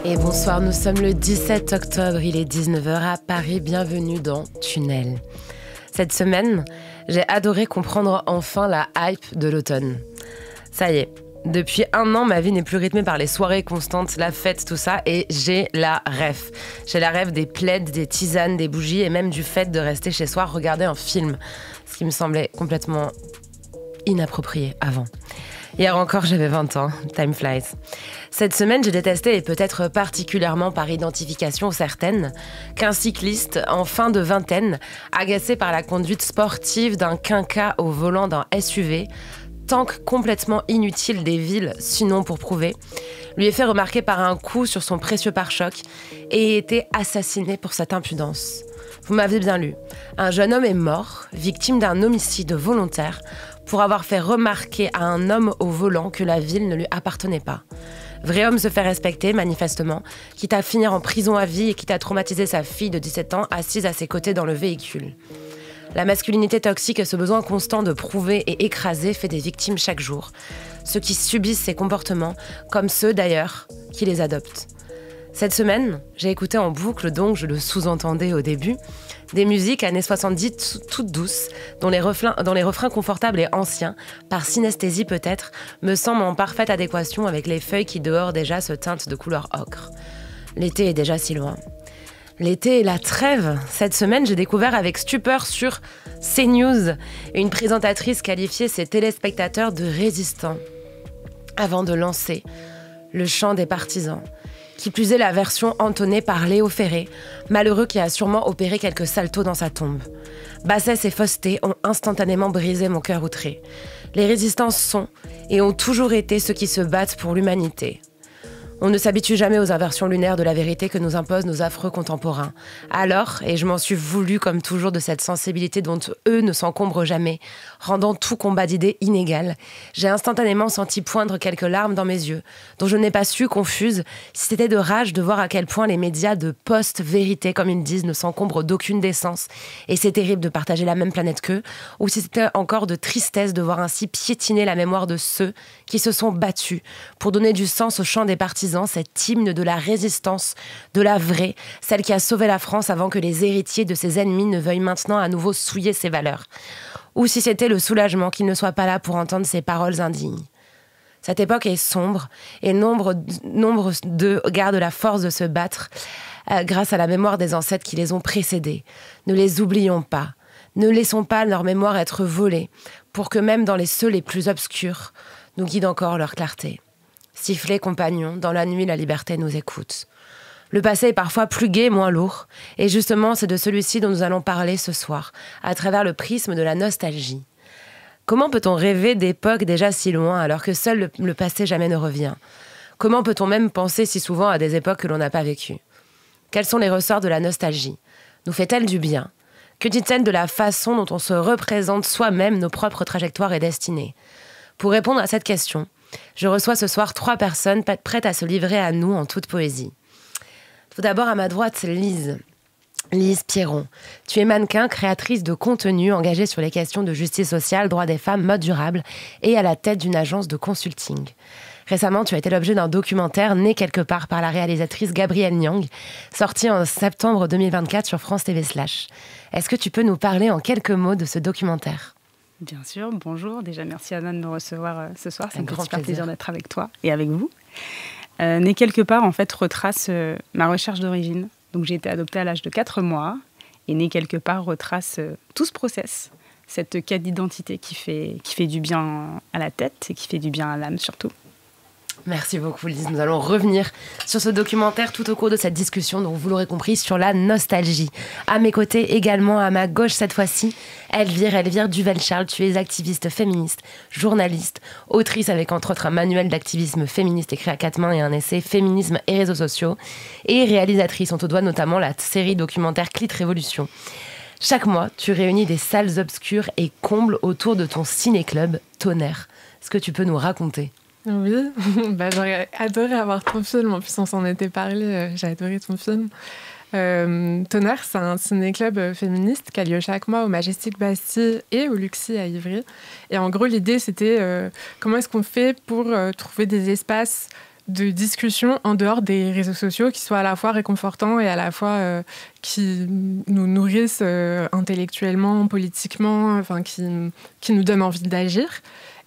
Et bonsoir, nous sommes le 17 octobre, il est 19 h à Paris, bienvenue dans Tunnel. Cette semaine, j'ai adoré comprendre enfin la hype de l'automne. Ça y est, depuis 1 an, ma vie n'est plus rythmée par les soirées constantes, la fête, tout ça, et j'ai la rêve. J'ai la rêve des plaids, des tisanes, des bougies et même du fait de rester chez soi regarder un film, ce qui me semblait complètement inapproprié avant. Hier encore, j'avais 20 ans. Time flies. Cette semaine, j'ai détesté, et peut-être particulièrement par identification certaine, qu'un cycliste en fin de vingtaine, agacé par la conduite sportive d'un quinca au volant d'un SUV, tank complètement inutile des villes, sinon pour prouver, lui ait fait remarquer par un coup sur son précieux pare-choc et ait été assassiné pour cette impudence. Vous m'avez bien lu. Un jeune homme est mort, victime d'un homicide volontaire, pour avoir fait remarquer à un homme au volant que la ville ne lui appartenait pas. Vrai homme se fait respecter, manifestement, quitte à finir en prison à vie et quitte à traumatiser sa fille de 17 ans assise à ses côtés dans le véhicule. La masculinité toxique et ce besoin constant de prouver et écraser fait des victimes chaque jour. Ceux qui subissent ces comportements, comme ceux d'ailleurs qui les adoptent. Cette semaine, j'ai écouté en boucle, donc je le sous-entendais au début, des musiques années 70 toutes douces, dont les refrains confortables et anciens, par synesthésie peut-être, me semblent en parfaite adéquation avec les feuilles qui dehors déjà se teintent de couleur ocre. L'été est déjà si loin. L'été est la trêve. Cette semaine, j'ai découvert avec stupeur sur CNews une présentatrice qualifiait ses téléspectateurs de résistants avant de lancer le chant des partisans. Qui plus est la version entonnée par Léo Ferré, malheureux qui a sûrement opéré quelques saltos dans sa tombe. Bassesse et fausseté ont instantanément brisé mon cœur outré. Les résistants sont et ont toujours été ceux qui se battent pour l'humanité. On ne s'habitue jamais aux inversions lunaires de la vérité que nous imposent nos affreux contemporains. Alors, et je m'en suis voulu comme toujours de cette sensibilité dont eux ne s'encombrent jamais, rendant tout combat d'idées inégal, j'ai instantanément senti poindre quelques larmes dans mes yeux, dont je n'ai pas su, confuse, si c'était de rage de voir à quel point les médias de post-vérité, comme ils disent, ne s'encombrent d'aucune décence, et c'est terrible de partager la même planète qu'eux, ou si c'était encore de tristesse de voir ainsi piétiner la mémoire de ceux qui se sont battus pour donner du sens au chant des partisans, cet hymne de la résistance, de la vraie, celle qui a sauvé la France avant que les héritiers de ses ennemis ne veuillent maintenant à nouveau souiller ses valeurs. Ou si c'était le soulagement qu'ils ne soient pas là pour entendre ces paroles indignes. Cette époque est sombre et nombre d'eux gardent la force de se battre grâce à la mémoire des ancêtres qui les ont précédés. Ne les oublions pas. Ne laissons pas leur mémoire être volée pour que même dans les ceux les plus obscurs, nous guide encore leur clarté. Sifflez, compagnons, dans la nuit, la liberté nous écoute. Le passé est parfois plus gai, moins lourd. Et justement, c'est de celui-ci dont nous allons parler ce soir, à travers le prisme de la nostalgie. Comment peut-on rêver d'époques déjà si loin, alors que seul le passé jamais ne revient ? Comment peut-on même penser si souvent à des époques que l'on n'a pas vécues ? Quels sont les ressorts de la nostalgie ? Nous fait-elle du bien ? Que dit-elle de la façon dont on se représente soi-même nos propres trajectoires et destinées ? Pour répondre à cette question, je reçois ce soir 3 personnes prêtes à se livrer à nous en toute poésie. Tout d'abord, à ma droite, Lise. Lise Pierron. Tu es mannequin, créatrice de contenu, engagée sur les questions de justice sociale, droits des femmes, mode durable et à la tête d'une agence de consulting. Récemment, tu as été l'objet d'un documentaire né quelque part par la réalisatrice Gabrielle Niang, sorti en septembre 2024 sur France TV Slash. Est-ce que tu peux nous parler en quelques mots de ce documentaire ? Bien sûr, bonjour. Déjà, merci Anna de me recevoir ce soir. Ça me fait super plaisir d'être avec toi et avec vous. Né quelque part, en fait, retrace ma recherche d'origine. Donc, j'ai été adoptée à l'âge de 4 mois. Et Né quelque part retrace tout ce process, cette quête d'identité qui fait du bien à la tête et qui fait du bien à l'âme surtout. Merci beaucoup Lise. Nous allons revenir sur ce documentaire tout au cours de cette discussion, donc vous l'aurez compris, sur la nostalgie. À mes côtés, également à ma gauche cette fois-ci, Elvire Duvel-Charles. Tu es activiste féministe, journaliste, autrice avec entre autres un manuel d'activisme féministe écrit à 4 mains et un essai Féminisme et réseaux sociaux, et réalisatrice. On te doit notamment la série documentaire Clit Révolution. Chaque mois, tu réunis des salles obscures et combles autour de ton ciné-club Tonnerre. Est-ce que tu peux nous raconter ? Oui, j'aurais adoré avoir ton film. En plus, on s'en était parlé. J'ai adoré ton film. Tonnerre, c'est un ciné-club féministe qui a lieu chaque mois au Majestic Bastille et au Luxy à Ivry. Et en gros, l'idée, c'était comment est-ce qu'on fait pour trouver des espaces de discussions en dehors des réseaux sociaux qui soient à la fois réconfortants et à la fois qui nous nourrissent intellectuellement, politiquement, enfin qui nous donnent envie d'agir.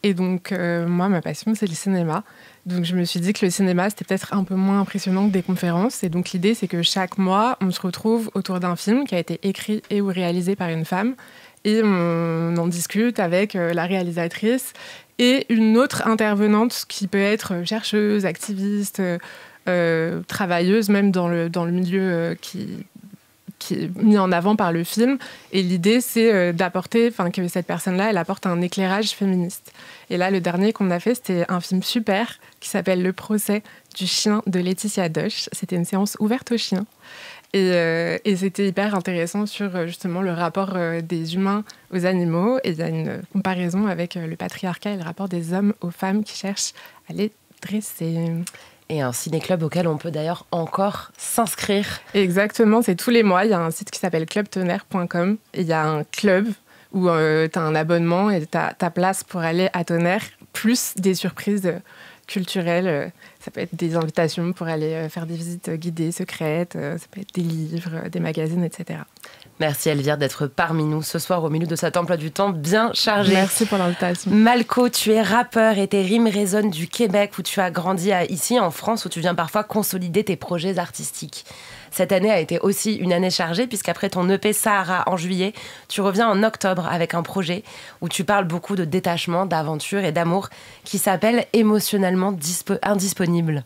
Et donc, moi, ma passion, c'est le cinéma. Donc, je me suis dit que le cinéma, c'était peut-être un peu moins impressionnant que des conférences. Et donc, l'idée, c'est que chaque mois, on se retrouve autour d'un film qui a été écrit et ou réalisé par une femme. Et on en discute avec la réalisatrice et une autre intervenante qui peut être chercheuse, activiste, travailleuse, même dans le milieu qui est mis en avant par le film. Et l'idée, c'est d'apporter, que cette personne-là, elle apporte un éclairage féministe. Et là, le dernier qu'on a fait, c'était un film super qui s'appelle Le procès du chien de Laetitia Doche. C'était une séance ouverte aux chiens. Et c'était hyper intéressant sur justement le rapport des humains aux animaux. Et il y a une comparaison avec le patriarcat et le rapport des hommes aux femmes qui cherchent à les dresser. Et un ciné-club auquel on peut d'ailleurs encore s'inscrire. Exactement, c'est tous les mois. Il y a un site qui s'appelle clubtonnerre.com. Et il y a un club où tu as un abonnement et tu as ta place pour aller à Tonnerre, plus des surprises culturelles. Ça peut être des invitations pour aller faire des visites guidées, secrètes. Ça peut être des livres, des magazines, etc. Merci Elvire d'être parmi nous ce soir au milieu de cet emploi du temps bien chargé. Merci pour l'invitation. Malco, tu es rappeur et tes rimes résonnent du Québec où tu as grandi ici en France où tu viens parfois consolider tes projets artistiques. Cette année a été aussi une année chargée puisqu'après ton EP Sahara en juillet, tu reviens en octobre avec un projet où tu parles beaucoup de détachement, d'aventure et d'amour qui s'appelle Émotionnellement indisponible.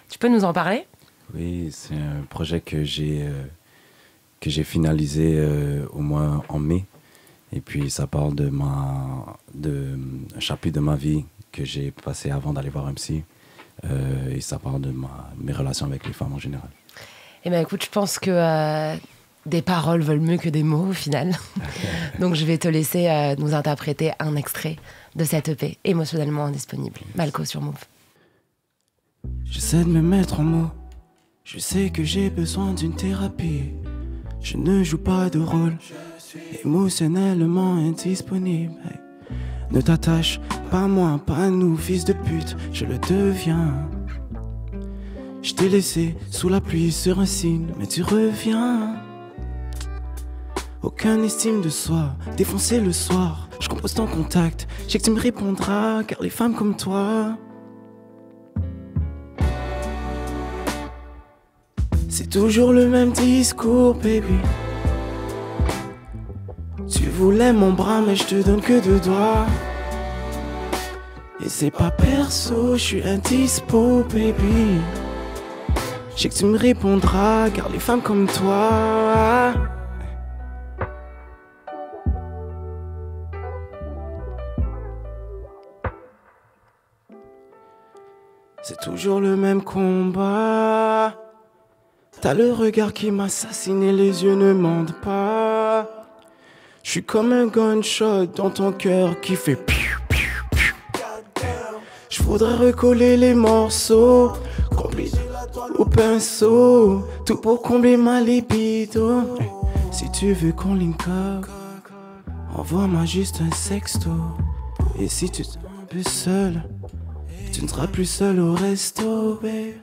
Tu peux nous en parler ? Oui, c'est un projet que j'ai finalisé au mois en mai. Et puis ça parle de un chapitre de ma vie que j'ai passé avant d'aller voir un psy. Et ça parle de mes relations avec les femmes en général. Eh bien écoute, je pense que des paroles valent mieux que des mots au final. Donc je vais te laisser nous interpréter un extrait de cette EP, Émotionnellement indisponible. Malco sur Move. J'essaie de me mettre en mots. Je sais que j'ai besoin d'une thérapie. Je ne joue pas de rôle, émotionnellement indisponible. Hey. Ne t'attache pas à moi, pas à nous, fils de pute, je le deviens. Je t'ai laissé sous la pluie sur un signe, mais tu reviens. Aucune estime de soi, défoncé le soir. Je compose ton contact, je sais que tu me répondras, car les femmes comme toi, c'est toujours le même discours, baby. Tu voulais mon bras, mais je te donne que 2 doigts. Et c'est pas perso, je suis indispo, baby. Je sais que tu me répondras, car les femmes comme toi, c'est toujours le même combat. T'as le regard qui m'assassine et les yeux ne mentent pas. Je suis comme un gunshot dans ton cœur qui fait piou, piou, piou. Je voudrais recoller les morceaux, combler au pinceau, tout pour combler ma libido. Si tu veux qu'on link up, envoie-moi juste un sexto. Et si tu te sens un peu seul, tu ne seras plus seul au resto, babe.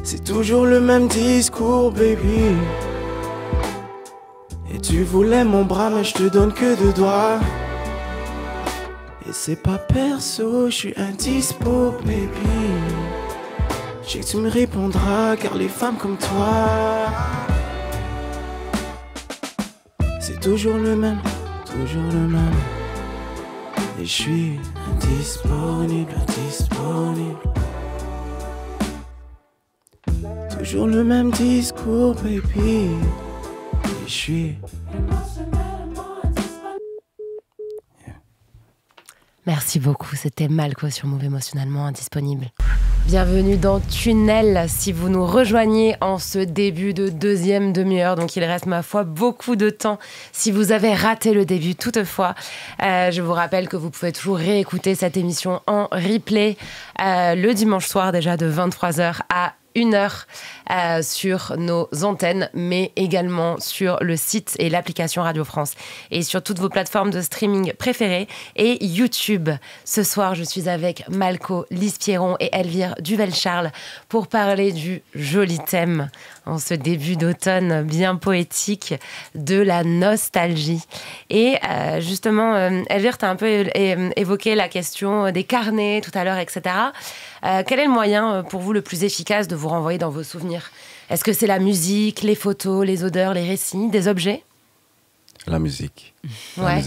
C'est toujours le même discours, baby. Et tu voulais mon bras, mais je te donne que 2 doigts. Et c'est pas perso, je suis indispo, baby. Je sais que tu me répondras, car les femmes comme toi, c'est toujours le même, toujours le même. Et je suis indisponible, indisponible. Toujours le même discours, baby. Et je suis. Merci beaucoup, c'était Malco sur Move Émotionnellement indisponible. Bienvenue dans Tunnel, si vous nous rejoignez en ce début de deuxième demi-heure, donc il reste ma foi beaucoup de temps. Si vous avez raté le début, toutefois, je vous rappelle que vous pouvez toujours réécouter cette émission en replay le dimanche soir déjà de 23h à 1 heure sur nos antennes, mais également sur le site et l'application Radio France et sur toutes vos plateformes de streaming préférées et YouTube. Ce soir, je suis avec Malco, Lise Pierron et Elvire Duvel-Charles pour parler du joli thème en ce début d'automne bien poétique de la nostalgie. Et justement, Elvire, tu as un peu évoqué la question des carnets tout à l'heure, etc. Quel est le moyen pour vous le plus efficace de vous renvoyer dans vos souvenirs ? Est-ce que c'est la musique, les photos, les odeurs, les récits, des objets ? La musique. Ouais.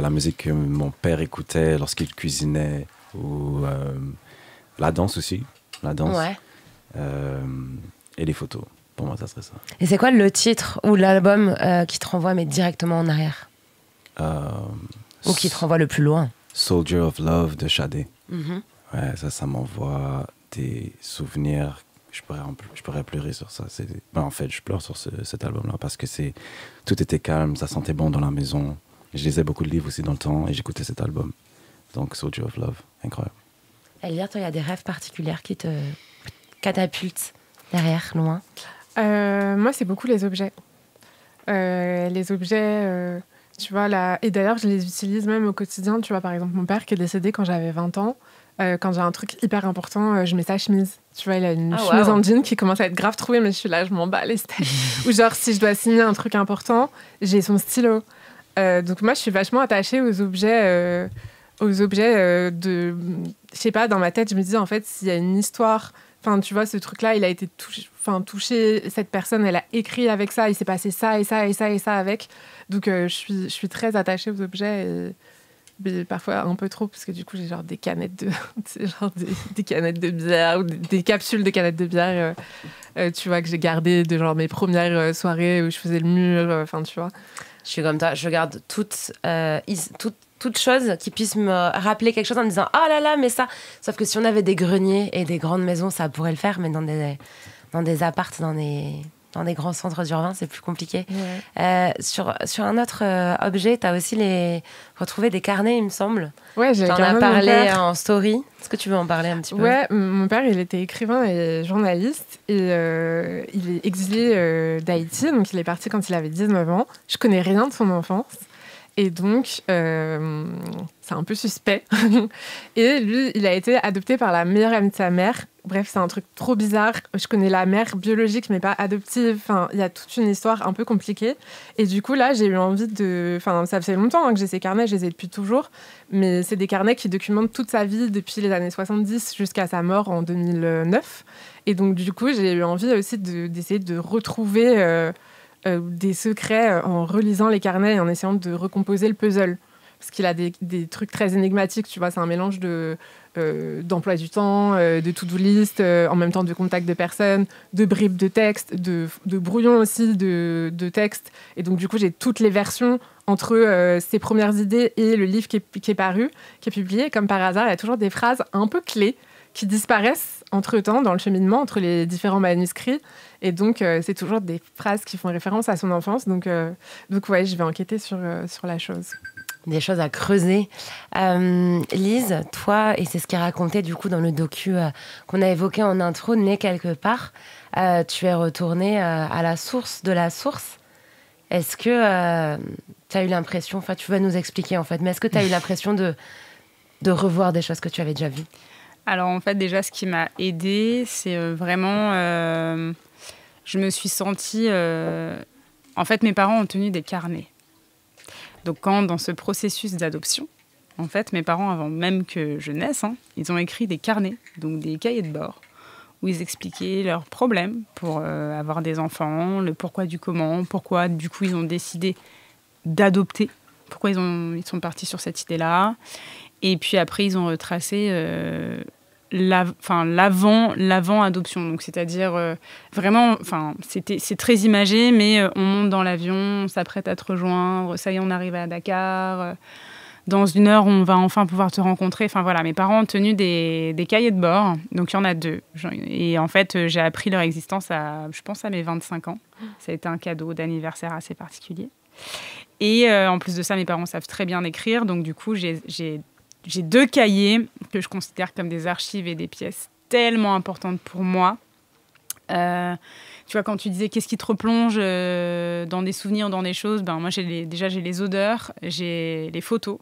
La musique que mon père écoutait lorsqu'il cuisinait. Ou la danse aussi. La danse. Ouais. Et les photos. Pour moi, ça serait ça. Et c'est quoi le titre ou l'album qui te renvoie mais directement en arrière ? Ou qui te renvoie le plus loin ? Soldier of Love de Shadé. Mm-hmm. Ouais, ça m'envoie des souvenirs. Je pourrais pleurer sur ça. En fait, je pleure sur cet album-là parce que tout était calme, ça sentait bon dans la maison. Je lisais beaucoup de livres aussi dans le temps et j'écoutais cet album. Donc, Soldier of Love, incroyable. Elvire, toi, il y a des rêves particuliers qui te catapultent derrière, loin ? Moi, c'est beaucoup les objets. Les objets, tu vois, là. Et d'ailleurs, je les utilise même au quotidien. Tu vois, par exemple, mon père qui est décédé quand j'avais 20 ans. Quand j'ai un truc hyper important, je mets sa chemise. Tu vois, il a une chemise en jean qui commence à être grave trouée, mais je suis là, je m'en bats les steaks. Ou genre, si je dois signer un truc important, j'ai son stylo. Donc moi, je suis vachement attachée aux objets de... Je sais pas, dans ma tête, je me dis, en fait, s'il y a une histoire... Enfin, tu vois, ce truc-là, il a été touché. Cette personne, elle a écrit avec ça. Il s'est passé ça et ça et ça et ça avec. Donc, je suis très attachée aux objets. Mais parfois un peu trop, parce que du coup, j'ai genre des canettes des canettes de bière ou des capsules de canettes de bière, tu vois, que j'ai gardées de genre mes premières soirées où je faisais le mur. Enfin, tu vois. Je suis comme toi. Je garde toute chose qui puisse me rappeler quelque chose en me disant « Oh là là, mais ça !» Sauf que si on avait des greniers et des grandes maisons, ça pourrait le faire, mais dans des apparts, dans des grands centres urbains, c'est plus compliqué. Ouais. Sur un autre objet, tu as aussi retrouvé des carnets, il me semble. Ouais, j'ai T'en as parlé en story. Est-ce que tu veux en parler un petit peu ? Ouais, mon père, il était écrivain et journaliste. Et il est exilé d'Haïti, donc il est parti quand il avait 19 ans. Je connais rien de son enfance. Et donc, c'est un peu suspect. Et lui, il a été adopté par la meilleure amie de sa mère. Bref, c'est un truc trop bizarre. Je connais la mère biologique, mais pas adoptive. Enfin, il y a toute une histoire un peu compliquée. Et du coup, là, j'ai eu envie de... Enfin, ça fait longtemps que j'ai ces carnets, je les ai depuis toujours. Mais c'est des carnets qui documentent toute sa vie depuis les années 70 jusqu'à sa mort en 2009. Et donc, du coup, j'ai eu envie aussi d'essayer de retrouver... des secrets en relisant les carnets et en essayant de recomposer le puzzle. Parce qu'il a des trucs très énigmatiques, tu vois, c'est un mélange d'emploi du temps, de to-do list, en même temps de contacts de personnes, de bribes de texte, de brouillons aussi de texte. Et donc, du coup, j'ai toutes les versions entre ses premières idées et le livre qui est paru, qui est publié. Comme par hasard, il y a toujours des phrases un peu clés qui disparaissent entre-temps dans le cheminement entre les différents manuscrits. Et donc, c'est toujours des phrases qui font référence à son enfance. Donc ouais, je vais enquêter sur la chose. Des choses à creuser. Lise, toi, et c'est ce qui est raconté du coup dans le docu qu'on a évoqué en intro, Né quelque part, tu es retournée à la source de la source. Est-ce que tu as eu l'impression, enfin tu vas nous expliquer en fait, mais est-ce que tu as eu l'impression de revoir des choses que tu avais déjà vues ? Alors en fait, déjà, ce qui m'a aidée, c'est vraiment... je me suis sentie... En fait, mes parents ont tenu des carnets. Donc quand, dans ce processus d'adoption, en fait, mes parents, avant même que je naisse, ils ont écrit des carnets, donc des cahiers de bord, où ils expliquaient leurs problèmes pour avoir des enfants, le pourquoi du comment, pourquoi, du coup, ils ont décidé d'adopter, pourquoi ils sont partis sur cette idée-là. Et puis après, ils ont retracé l'avant-adoption. Donc, c'est-à-dire vraiment, c'est très imagé, mais on monte dans l'avion, on s'apprête à te rejoindre, ça y est, on arrive à Dakar. Dans 1 heure, on va enfin pouvoir te rencontrer. Enfin voilà, mes parents ont tenu des cahiers de bord. Donc, il y en a 2. Et en fait, j'ai appris leur existence je pense, à mes 25 ans. Ça a été un cadeau d'anniversaire assez particulier. Et en plus de ça, mes parents savent très bien écrire. Donc, du coup, j'ai 2 cahiers que je considère comme des archives et des pièces tellement importantes pour moi. Tu vois, quand tu disais qu'est-ce qui te replonge dans des souvenirs, dans des choses, moi, j'ai les odeurs, j'ai les photos,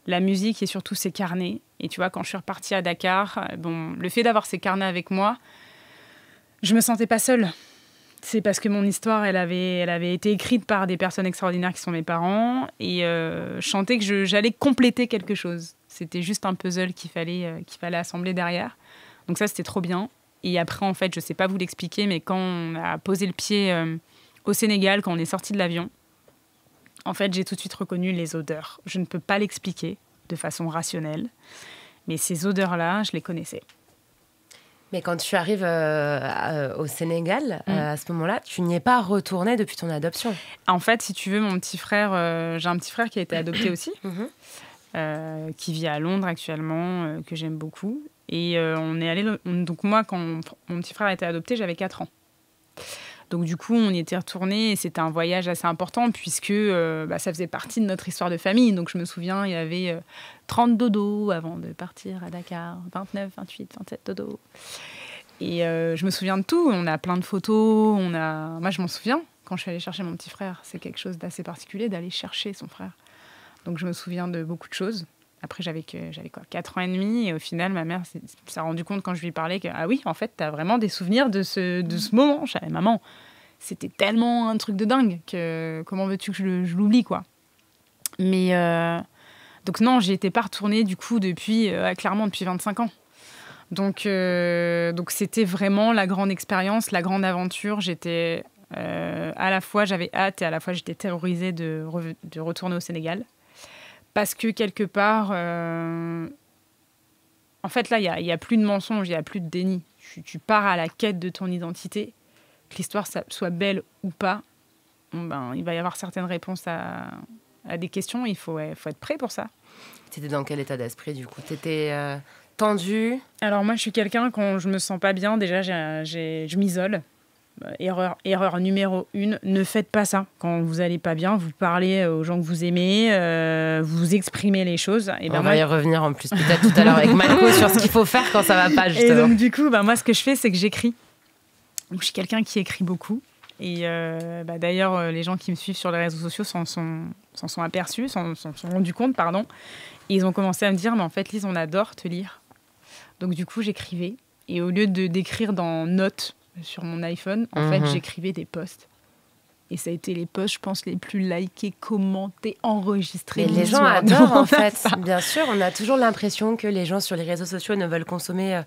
la musique et surtout ces carnets. Et tu vois, quand je suis repartie à Dakar, le fait d'avoir ces carnets avec moi, je me sentais pas seule. C'est parce que mon histoire, elle avait été écrite par des personnes extraordinaires qui sont mes parents. Et je sentais que j'allais compléter quelque chose. C'était juste un puzzle qu'il fallait assembler derrière. Donc ça, c'était trop bien. Et après, en fait, je sais pas vous l'expliquer, mais quand on a posé le pied au Sénégal, quand on est sorti de l'avion, en fait, j'ai tout de suite reconnu les odeurs. Je ne peux pas l'expliquer de façon rationnelle, mais ces odeurs-là, je les connaissais. Mais quand tu arrives au Sénégal, à ce moment-là, tu n'y es pas retournée depuis ton adoption. En fait, si tu veux, mon petit frère, j'ai un petit frère qui a été adopté aussi, qui vit à Londres actuellement, que j'aime beaucoup. Et on est allé. Donc, moi, quand mon petit frère a été adopté, j'avais 4 ans. Donc, du coup, on y était retournés et c'était un voyage assez important puisque ça faisait partie de notre histoire de famille. Donc, je me souviens, il y avait 30 dodos avant de partir à Dakar, 29, 28, 27 dodos. Et je me souviens de tout. On a plein de photos. Moi, je m'en souviens quand je suis allée chercher mon petit frère. C'est quelque chose d'assez particulier d'aller chercher son frère. Donc, je me souviens de beaucoup de choses. Après, j'avais 4 ans et demi. Et au final, ma mère s'est rendue compte quand je lui parlais que, ah oui, en fait, t'as vraiment des souvenirs de ce moment. J'avais, maman, c'était tellement un truc de dingue que comment veux-tu que je l'oublie, quoi. Mais, donc non, j'y étais pas retournée, du coup, clairement, depuis 25 ans. Donc c'était vraiment la grande expérience, la grande aventure. J'étais, à la fois, j'avais hâte et à la fois, j'étais terrorisée de retourner au Sénégal. Parce que quelque part, en fait, là, il n'y a plus de mensonge, il n'y a plus de déni. Tu pars à la quête de ton identité. Que l'histoire soit belle ou pas, il va y avoir certaines réponses à des questions. Il faut être prêt pour ça. Tu étais dans quel état d'esprit, du coup ? Tu étais tendue ? Alors moi, je suis quelqu'un, quand je me sens pas bien, déjà, je m'isole. Erreur numéro 1, ne faites pas ça. Quand vous allez pas bien, vous parlez aux gens que vous aimez, vous exprimez les choses. Et on va y revenir en plus peut-être tout à l'heure avec Malco sur ce qu'il faut faire quand ça va pas, justement. Et donc du coup, moi ce que je fais, c'est que j'écris. Donc, je suis quelqu'un qui écrit beaucoup. Et d'ailleurs, les gens qui me suivent sur les réseaux sociaux s'en sont aperçus, s'en sont rendus compte, pardon. Et ils ont commencé à me dire, mais en fait, Lise, on adore te lire. Donc du coup, j'écrivais. Et au lieu d'écrire dans Notes, sur mon iPhone, en fait, j'écrivais des posts. Et ça a été les posts, je pense, les plus likés, commentés, enregistrés. Et les gens adorent, en fait. Bien sûr, on a toujours l'impression que les gens sur les réseaux sociaux ne veulent consommer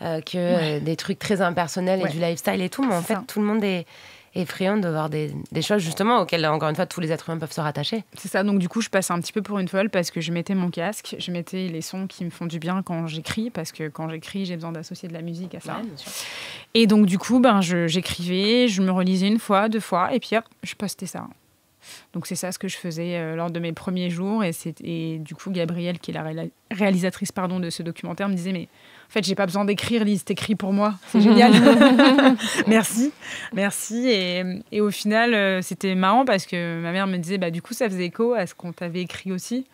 que des trucs très impersonnels et du lifestyle et tout. Mais en fait, tout le monde est friand de voir des choses, justement, auxquelles, encore une fois, tous les êtres humains peuvent se rattacher. C'est ça. Donc, du coup, je passe un petit peu pour une folle parce que je mettais mon casque, je mettais les sons qui me font du bien quand j'écris, parce que quand j'écris, j'ai besoin d'associer de la musique à ça. Ouais, bien sûr. Et donc, du coup, j'écrivais, je me relisais 1 fois, 2 fois, et puis hop, je postais ça. Donc, c'est ça ce que je faisais lors de mes premiers jours. Et du coup, Gabrielle, qui est la réalisatrice de ce documentaire, me disait, mais en fait, j'ai pas besoin d'écrire, Lise, t'écris pour moi. C'est génial. Merci. Et au final, c'était marrant parce que ma mère me disait, du coup, ça faisait écho à ce qu'on t'avait écrit aussi.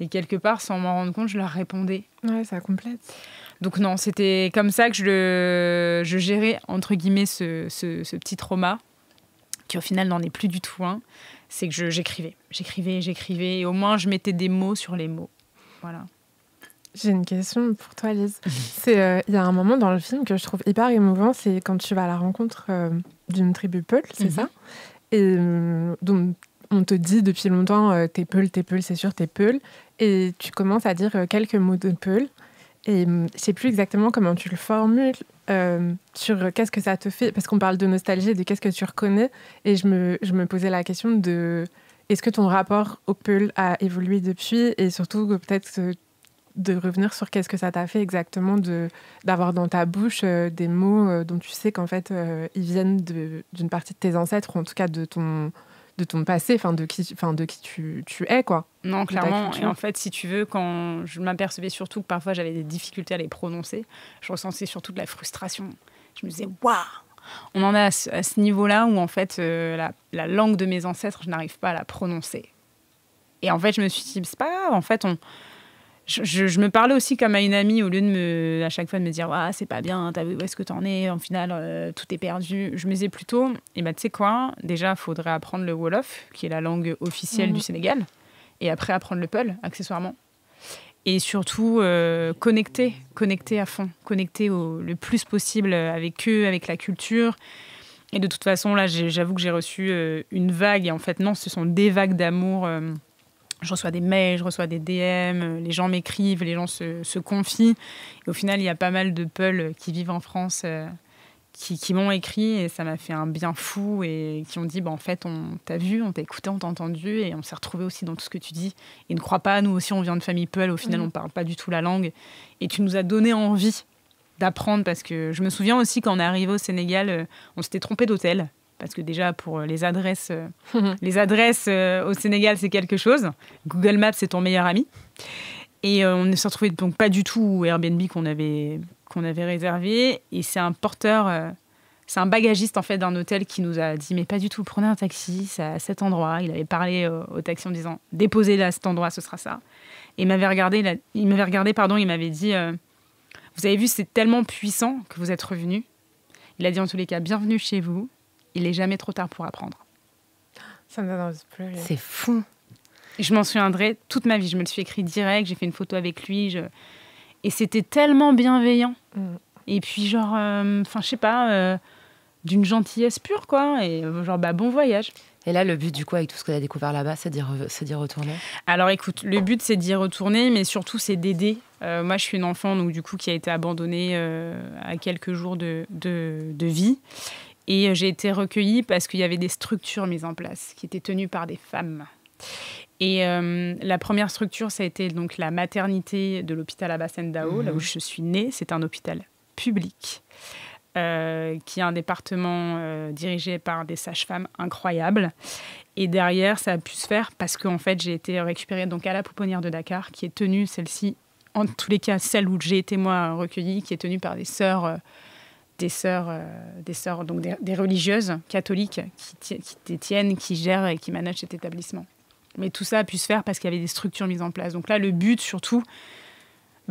Et quelque part, sans m'en rendre compte, je leur répondais. Ouais, ça complète. Donc non, c'était comme ça que je gérais, entre guillemets, ce petit trauma, qui au final n'en est plus du tout un. C'est que j'écrivais. Et au moins, je mettais des mots sur les mots. Voilà. J'ai une question pour toi, Lise. Il y a un moment dans le film que je trouve hyper émouvant, c'est quand tu vas à la rencontre d'une tribu Peul, c'est ça ? Et donc, on te dit depuis longtemps, t'es Peul, c'est sûr, t'es Peul. Et tu commences à dire quelques mots de Peul. Et je sais plus exactement comment tu le formules, sur qu'est-ce que ça te fait, parce qu'on parle de nostalgie, de qu'est-ce que tu reconnais. Et je me posais la question de est-ce que ton rapport au Peul a évolué depuis, et surtout peut-être de revenir sur qu'est-ce que ça t'a fait exactement d'avoir dans ta bouche des mots dont tu sais qu'en fait ils viennent d'une partie de tes ancêtres, ou en tout cas de ton passé, de qui tu es, quoi. Non, clairement. Et en fait, si tu veux, quand je m'apercevais surtout que parfois j'avais des difficultés à les prononcer, je ressentais surtout de la frustration. Je me disais, waouh, on en est à ce niveau-là où en fait la langue de mes ancêtres, je n'arrive pas à la prononcer. Et en fait, je me suis dit, c'est pas grave, en fait, je me parlais aussi comme à une amie, au lieu de à chaque fois de me dire ah, c'est pas bien, t'as vu où est-ce que t'en es, en final tout est perdu. Je me disais plutôt, tu sais quoi, déjà il faudrait apprendre le Wolof, qui est la langue officielle du Sénégal, et après apprendre le Peul, accessoirement. Et surtout connecter à fond, connecter le plus possible avec eux, avec la culture. Et de toute façon, là, j'avoue que j'ai reçu une vague, et en fait non, ce sont des vagues d'amour. Je reçois des mails, je reçois des DM, les gens m'écrivent, les gens se confient. Et au final, il y a pas mal de Peuls qui vivent en France qui m'ont écrit, et ça m'a fait un bien fou, et qui ont dit en fait, on t'a vu, on t'a écouté, on t'a entendu, et on s'est retrouvés aussi dans tout ce que tu dis. Et ne crois pas, nous aussi, on vient de famille Peul, au final, on ne parle pas du tout la langue. Et tu nous as donné envie d'apprendre, parce que je me souviens aussi, quand on est arrivé au Sénégal, on s'était trompé d'hôtel. Parce que déjà, pour les adresses au Sénégal, c'est quelque chose. Google Maps, c'est ton meilleur ami. Et on ne s'est retrouvé donc pas du tout au Airbnb qu'on avait réservé. Et c'est un porteur, c'est un bagagiste en fait d'un hôtel qui nous a dit mais pas du tout, prenez un taxi, c'est à cet endroit. Il avait parlé au taxi en disant déposez-le à cet endroit, ce sera ça. Et il m'avait regardé, il m'avait dit vous avez vu, c'est tellement puissant que vous êtes revenu. Il a dit en tous les cas bienvenue chez vous. Il n'est jamais trop tard pour apprendre. Ça me donne envie de pleurer. C'est fou. Je m'en souviendrai toute ma vie. Je me le suis écrit direct, j'ai fait une photo avec lui. Et c'était tellement bienveillant. Et puis genre, je sais pas, d'une gentillesse pure, quoi. Et genre, bon voyage. Et là, le but, du coup, avec tout ce que tu as découvert là-bas, c'est d'y retourner? Alors, écoute, le but, c'est d'y retourner, mais surtout, c'est d'aider. Moi, je suis une enfant, donc du coup, qui a été abandonnée à quelques jours de vie. Et j'ai été recueillie parce qu'il y avait des structures mises en place qui étaient tenues par des femmes. Et la première structure, ça a été donc la maternité de l'hôpital Abassendao, là où je suis née. C'est un hôpital public qui est un département dirigé par des sages-femmes incroyables. Et derrière, ça a pu se faire parce qu'en fait, j'ai été récupérée donc, à la pouponnière de Dakar, qui est tenue, celle-ci, en tous les cas, celle où j'ai été moi recueillie, qui est tenue par des sœurs... des sœurs donc des religieuses catholiques qui détiennent, qui gèrent et qui managent cet établissement. Mais tout ça a pu se faire parce qu'il y avait des structures mises en place. Donc là, le but, surtout,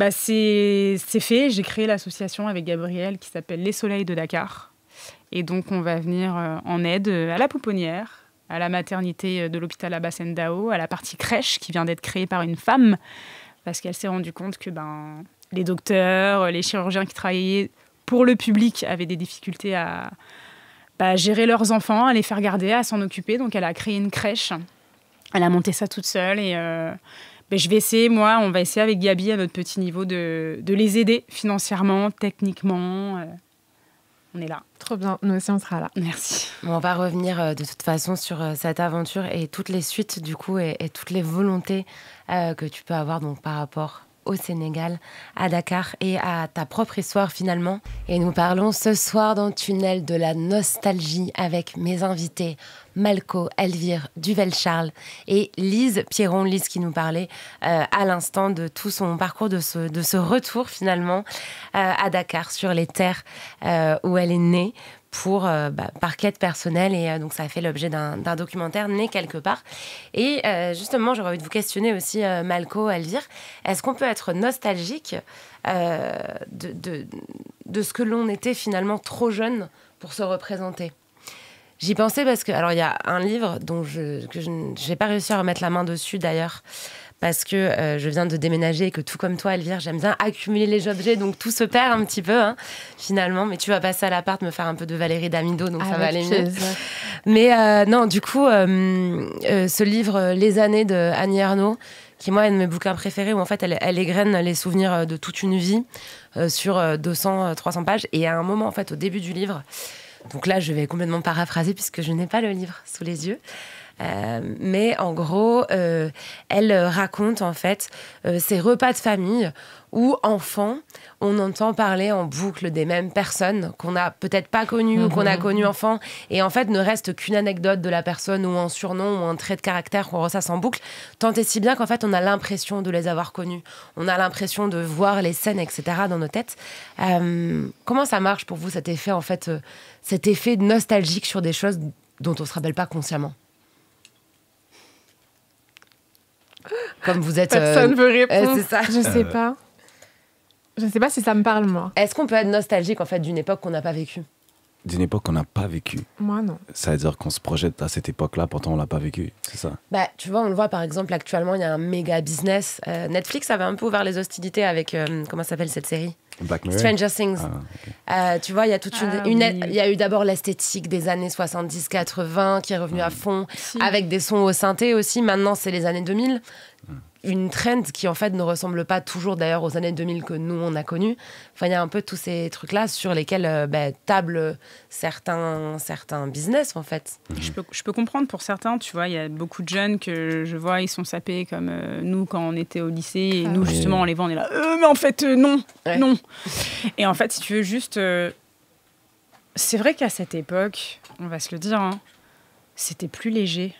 c'est fait. J'ai créé l'association avec Gabriel qui s'appelle Les Soleils de Dakar. Et donc, on va venir en aide à la pouponnière, à la maternité de l'hôpital Abassendao, à la partie crèche qui vient d'être créée par une femme parce qu'elle s'est rendue compte que les docteurs, les chirurgiens qui travaillaient pour le public, avaient des difficultés à gérer leurs enfants, à les faire garder, à s'en occuper. Donc, elle a créé une crèche. Elle a monté ça toute seule. Et je vais essayer, on va essayer avec Gabi, à notre petit niveau, de les aider financièrement, techniquement. On est là. Trop bien. Nous aussi, on sera là. Merci. On va revenir de toute façon sur cette aventure et toutes les suites, du coup, et toutes les volontés que tu peux avoir donc, par rapport au Sénégal, à Dakar et à ta propre histoire finalement. Et nous parlons ce soir dans Tunnel de la nostalgie avec mes invités Malko, Elvire Duvel-Charles et Lise Pierron. Lise qui nous parlait à l'instant de tout son parcours, de ce retour finalement à Dakar sur les terres où elle est née par quête personnelle et donc ça a fait l'objet d'un documentaire né quelque part. Et justement, j'aurais envie de vous questionner aussi, Malko, Elvire, est-ce qu'on peut être nostalgique de ce que l'on était finalement trop jeune pour se représenter? J'y pensais parce que, alors il y a un livre dont je n'ai pas réussi à remettre la main dessus d'ailleurs, parce que je viens de déménager et que tout comme toi, Elvire, j'aime bien accumuler les objets, donc tout se perd un petit peu, finalement. Mais tu vas passer à l'appart, me faire un peu de Valérie Damido, donc ça va aller mieux. Mais non, du coup, ce livre, Les années de Annie Ernaux, qui, moi, est un de mes bouquins préférés, où en fait, elle égrène les souvenirs de toute une vie sur 200-300 pages. Et à un moment, en fait, au début du livre, donc là, je vais complètement paraphraser puisque je n'ai pas le livre sous les yeux. Mais en gros, elle raconte en fait ces repas de famille où, enfant, on entend parler en boucle des mêmes personnes qu'on n'a peut-être pas connues ou qu'on a connues enfant. Et en fait, ne reste qu'une anecdote de la personne ou un surnom ou un trait de caractère qu'on ressasse en boucle. Tant et si bien qu'en fait, on a l'impression de les avoir connus. On a l'impression de voir les scènes, etc. dans nos têtes. Comment ça marche pour vous, cet effet, en fait, cet effet nostalgique sur des choses dont on ne se rappelle pas consciemment? comme vous êtes... Personne veut répondre. C'est ça. Je sais pas. Je sais pas si ça me parle, moi. Est-ce qu'on peut être nostalgique, en fait, d'une époque qu'on n'a pas vécue? D'une époque qu'on n'a pas vécue. Moi, non. Ça veut dire qu'on se projette à cette époque-là, pourtant on l'a pas vécue, c'est ça? Bah, tu vois, on le voit par exemple actuellement, il y a un méga business. Netflix avait un peu ouvert les hostilités avec, comment s'appelle cette série? Black Mirror. Stranger Things. Tu vois, il y a toute il y a eu d'abord l'esthétique des années 70-80 qui est revenue à fond, avec des sons au synthé aussi. Maintenant, c'est les années 2000. Une trend qui en fait ne ressemble pas toujours d'ailleurs aux années 2000 que nous on a connues. Enfin, il y a un peu tous ces trucs-là sur lesquels tablent certains business en fait. Je peux comprendre pour certains, tu vois, il y a beaucoup de jeunes que je vois, ils sont sapés comme nous quand on était au lycée et nous justement on les voit, on est là, mais en fait non. Et en fait si tu veux juste, c'est vrai qu'à cette époque, on va se le dire, hein, c'était plus léger.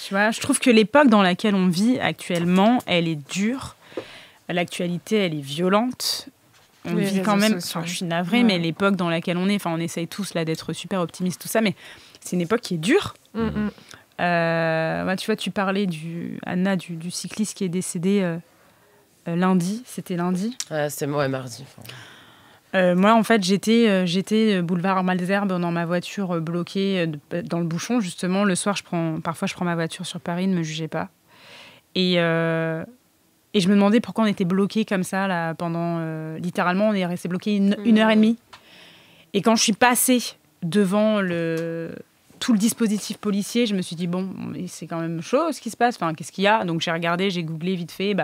Tu vois, je trouve que l'époque dans laquelle on vit actuellement, elle est dure. L'actualité, elle est violente. On vit quand même... Enfin, je suis navrée, mais l'époque dans laquelle on est... Enfin, on essaye tous là, d'être super optimistes, tout ça, mais c'est une époque qui est dure. Tu vois, tu parlais, Anna, du cycliste qui est décédé lundi. C'était lundi. C'est moi, mardi. Moi, en fait, j'étais boulevard Malesherbes dans ma voiture bloquée dans le bouchon. Justement, le soir, parfois, je prends ma voiture sur Paris, ne me jugez pas. Et je me demandais pourquoi on était bloqué comme ça là, pendant... littéralement, on est resté bloqué une heure et demie. Et quand je suis passée devant tout le dispositif policier, je me suis dit, bon, c'est quand même chaud ce qui se passe. Enfin, qu'est-ce qu'il y a? Donc j'ai regardé, j'ai googlé vite fait,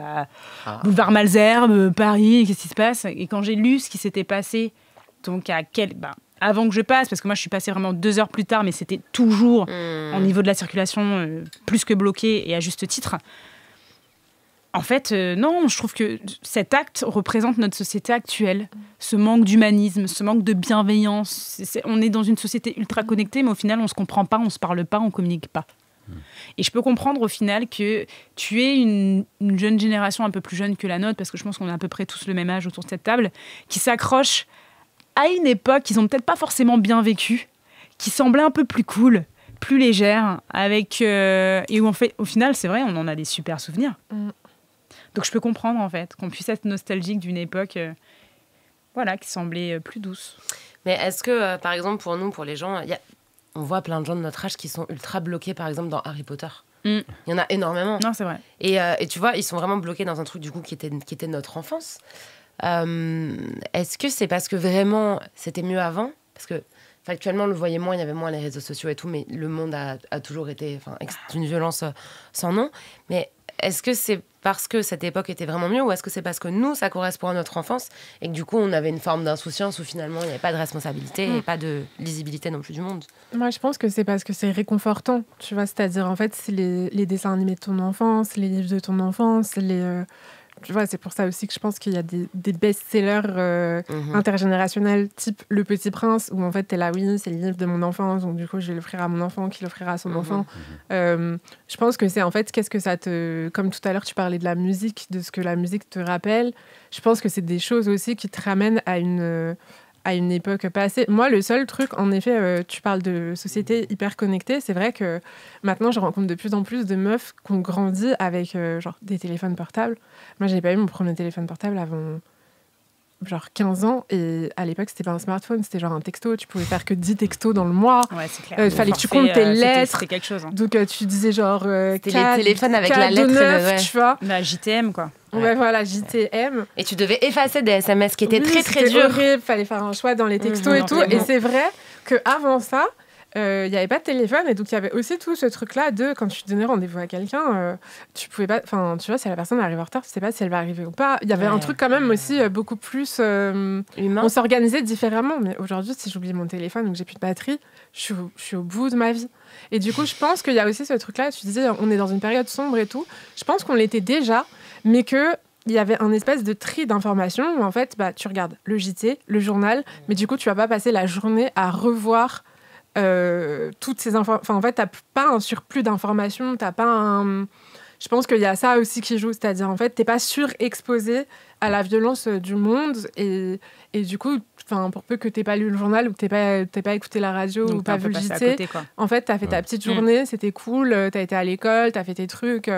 boulevard Malesherbes, Paris, qu'est-ce qui se passe? Et quand j'ai lu ce qui s'était passé, donc avant que je passe, parce que moi je suis passée vraiment 2 heures plus tard, mais c'était toujours au niveau de la circulation plus que bloqué et à juste titre. En fait, non, je trouve que cet acte représente notre société actuelle. Ce manque d'humanisme, ce manque de bienveillance. On est dans une société ultra connectée, mais au final, on ne se comprend pas, on ne se parle pas, on ne communique pas. Et je peux comprendre au final que tu es une jeune génération un peu plus jeune que la nôtre, parce que je pense qu'on a à peu près tous le même âge autour de cette table, qui s'accrochent à une époque qu'ils n'ont peut-être pas forcément bien vécue, qui semblait un peu plus cool, plus légère, et où en fait, au final, c'est vrai, on en a des super souvenirs. Donc je peux comprendre en fait qu'on puisse être nostalgique d'une époque qui semblait plus douce. Mais est-ce que, par exemple, pour nous, pour les gens, on voit plein de gens de notre âge qui sont ultra bloqués, par exemple, dans Harry Potter. Il y en a énormément. Non, c'est vrai. Et tu vois, ils sont vraiment bloqués dans un truc du coup qui était notre enfance. Est-ce que c'est parce que vraiment c'était mieux avant? Parce que factuellement, on le voyait moins, il y avait moins les réseaux sociaux et tout, mais le monde a toujours été d'une violence sans nom. Mais est-ce que c'est parce que cette époque était vraiment mieux, ou est-ce que c'est parce que nous, ça correspond à notre enfance et que du coup, on avait une forme d'insouciance où finalement, il n'y avait pas de responsabilité et pas de lisibilité non plus du monde? Moi, je pense que c'est parce que c'est réconfortant, tu vois, c'est-à-dire en fait, c'est les dessins animés de ton enfance, les livres de ton enfance, tu vois, c'est pour ça aussi que je pense qu'il y a des best-sellers intergénérationnels, type Le Petit Prince, où en fait, t'es là, oui, c'est le livre de mon enfance, donc du coup, je vais l'offrir à mon enfant, qui l'offrira à son enfant. Je pense que c'est en fait, qu'est-ce que ça te... Comme tout à l'heure, tu parlais de la musique, de ce que la musique te rappelle. Je pense que c'est des choses aussi qui te ramènent à une époque passée. Moi, le seul truc, en effet, tu parles de société hyper connectée, c'est vrai que maintenant, je rencontre de plus en plus de meufs qui ont grandi avec des téléphones portables. Moi, j'avais pas eu mon premier téléphone portable avant 15 ans, et à l'époque, c'était pas un smartphone, c'était un texto. Tu pouvais faire que 10 textos dans le mois. Ouais, c'est clair. Fallait que tu comptes tes lettres. C'était quelque chose. Hein. Donc, tu disais c'était les téléphones avec la lettre 9, tu vois. La JTM, quoi. Ouais, voilà, JTM. Et tu devais effacer des SMS qui étaient très, très durs. C'était horrible, fallait faire un choix dans les textos et tout. Et c'est vrai qu'avant ça, il n'y avait pas de téléphone, et donc il y avait aussi tout ce truc-là de quand tu donnais rendez-vous à quelqu'un, tu pouvais pas... Enfin, tu vois, si la personne arrive en retard, tu sais pas si elle va arriver ou pas. Il y avait un truc quand même aussi beaucoup plus... humain. On s'organisait différemment, mais aujourd'hui, si j'oublie mon téléphone ou que j'ai plus de batterie, je suis au bout de ma vie. Et du coup, je pense qu'il y a aussi ce truc-là, tu disais, on est dans une période sombre et tout. Je pense qu'on l'était déjà, mais qu'il y avait un espèce de tri d'informations où en fait, tu regardes le JT, le journal, mais du coup, tu vas pas passer la journée à revoir toutes ces informations. Enfin, en fait, t'as pas un surplus d'informations, t'as pas un... Je pense qu'il y a ça aussi qui joue, c'est-à-dire, en fait, t'es pas surexposé à la violence du monde, et du coup, pour peu que t'aies pas lu le journal ou que t'aies pas écouté la radio ou pas vu le JT, en fait, t'as fait ta petite journée, c'était cool, t'as été à l'école, t'as fait tes trucs...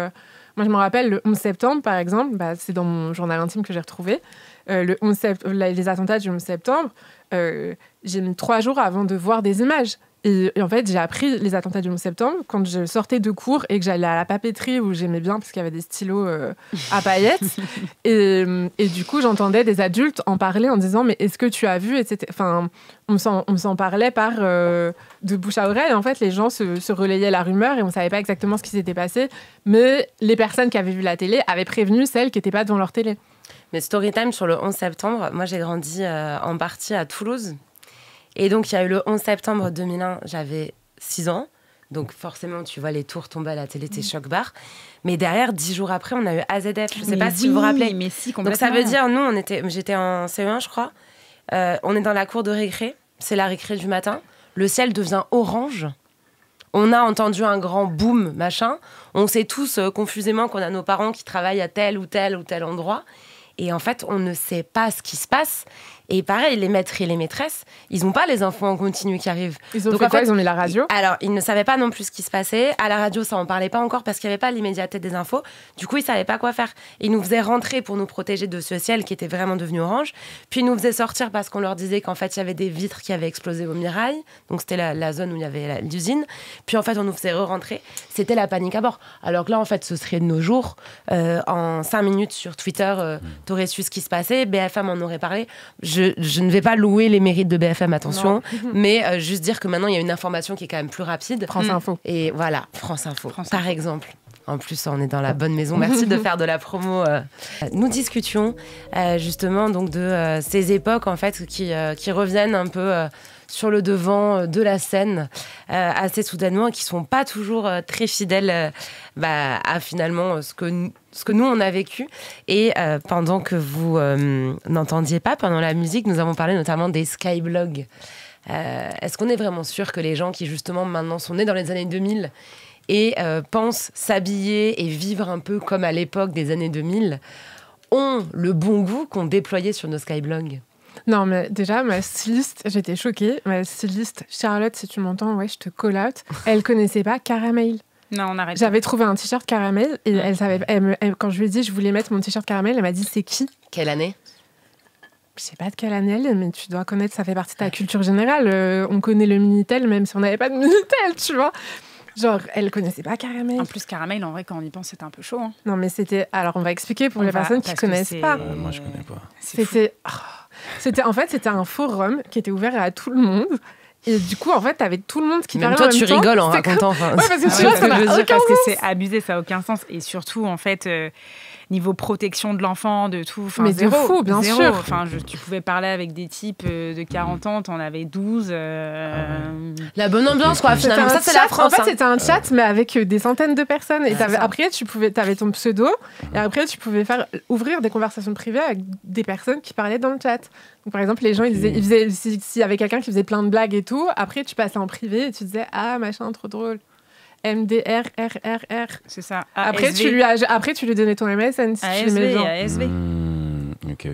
Moi, je me rappelle, le 11 septembre, par exemple, c'est dans mon journal intime que j'ai retrouvé, les attentats du 11 septembre, j'ai mis 3 jours avant de voir des images. Et en fait, j'ai appris les attentats du 11 septembre quand je sortais de cours et que j'allais à la papeterie où j'aimais bien parce qu'il y avait des stylos à paillettes. Et du coup, j'entendais des adultes en parler en disant « Mais est-ce que tu as vu ?» Enfin, on s'en parlait de bouche à oreille. En fait, les gens se relayaient la rumeur et on ne savait pas exactement ce qui s'était passé. Mais les personnes qui avaient vu la télé avaient prévenu celles qui n'étaient pas devant leur télé. Mais Storytime sur le 11 septembre, moi j'ai grandi en partie à Toulouse. Et donc, il y a eu le 11 septembre 2001, j'avais 6 ans. Donc, forcément, tu vois les tours tomber à la télé, t'es choc-barre. Mais derrière, 10 jours après, on a eu AZF. Je ne sais pas si vous vous rappelez. Mais si, complètement. Donc, ça veut dire, nous, j'étais en CE1, je crois. On est dans la cour de récré. C'est la récré du matin. Le ciel devient orange. On a entendu un grand boom, machin. On sait tous confusément qu'on a nos parents qui travaillent à tel ou tel endroit. Et en fait, on ne sait pas ce qui se passe. Et pareil, les maîtres et les maîtresses, ils n'ont pas les infos en continu qui arrivent. Ils ont fait quoi ? Ils ont mis la radio ? Alors, ils ne savaient pas non plus ce qui se passait. À la radio, ça n'en parlait pas encore parce qu'il n'y avait pas l'immédiateté des infos. Du coup, ils ne savaient pas quoi faire. Ils nous faisaient rentrer pour nous protéger de ce ciel qui était vraiment devenu orange. Puis, ils nous faisaient sortir parce qu'on leur disait qu'en fait, il y avait des vitres qui avaient explosé au Mirail. Donc, c'était la zone où il y avait l'usine. Puis, en fait, on nous faisait re-rentrer. C'était la panique à bord. Alors que là, en fait, ce serait de nos jours. En 5 minutes sur Twitter, tu aurais su ce qui se passait. BFM en aurait parlé. Je ne vais pas louer les mérites de BFM, attention, mais juste dire que maintenant, il y a une information qui est quand même plus rapide. France Info. Et voilà, France Info, par exemple. En plus, on est dans la bonne maison. Merci de faire de la promo. Nous discutions justement donc, de ces époques en fait, qui reviennent un peu sur le devant de la scène assez soudainement et qui ne sont pas toujours très fidèles à finalement ce que nous, on a vécu. Et pendant que vous n'entendiez pas, pendant la musique, nous avons parlé notamment des skyblogs. Est-ce qu'on est vraiment sûr que les gens qui, justement, maintenant sont nés dans les années 2000 et pensent s'habiller et vivre un peu comme à l'époque des années 2000 ont le bon goût qu'on déployait sur nos skyblogs ? Non, mais déjà, ma styliste, j'étais choquée. Ma styliste, Charlotte, si tu m'entends, ouais, je te call out. Elle connaissait pas Caramel. Non, on arrête. J'avais trouvé un t-shirt Caramel et quand je lui ai dit je voulais mettre mon t-shirt Caramel, elle m'a dit c'est qui ? Quelle année ? Je sais pas de quelle année elle est, mais tu dois connaître, ça fait partie de ta culture générale. On connaît le Minitel, même si on n'avait pas de Minitel, tu vois. Genre, elle connaissait pas Caramel. En plus, Caramel, en vrai, quand on y pense, c'était un peu chaud. Hein. Non, mais c'était... Alors, on va expliquer pour les personnes qui connaissent pas. Moi, je connais pas. C'était un forum qui était ouvert à tout le monde. Et du coup, en fait, t'avais tout le monde qui parlait en même temps. Même toi, tu rigoles en racontant. Enfin, ouais, parce que tu vois, ça n'a aucun sens. Parce que c'est abusé, ça n'a aucun sens. Et surtout, en fait... niveau protection de l'enfant, de tout. Mais zéro, de fou, bien sûr. Enfin, tu pouvais parler avec des types de 40 ans, t'en avais 12. La bonne ambiance, quoi, finalement. Ça, c'est la France. En fait, c'était un chat, mais avec des centaines de personnes. Et après, t'avais ton pseudo. Et après, tu pouvais ouvrir des conversations privées avec des personnes qui parlaient dans le chat. Donc, par exemple, les gens, ils faisaient s'il y avait quelqu'un qui faisait plein de blagues et tout, après, tu passais en privé et tu disais « Ah, machin, trop drôle ». MDR. C'est ça. Après, tu lui donnais ton MSN si tu l'aimais bien. ASV. Ok.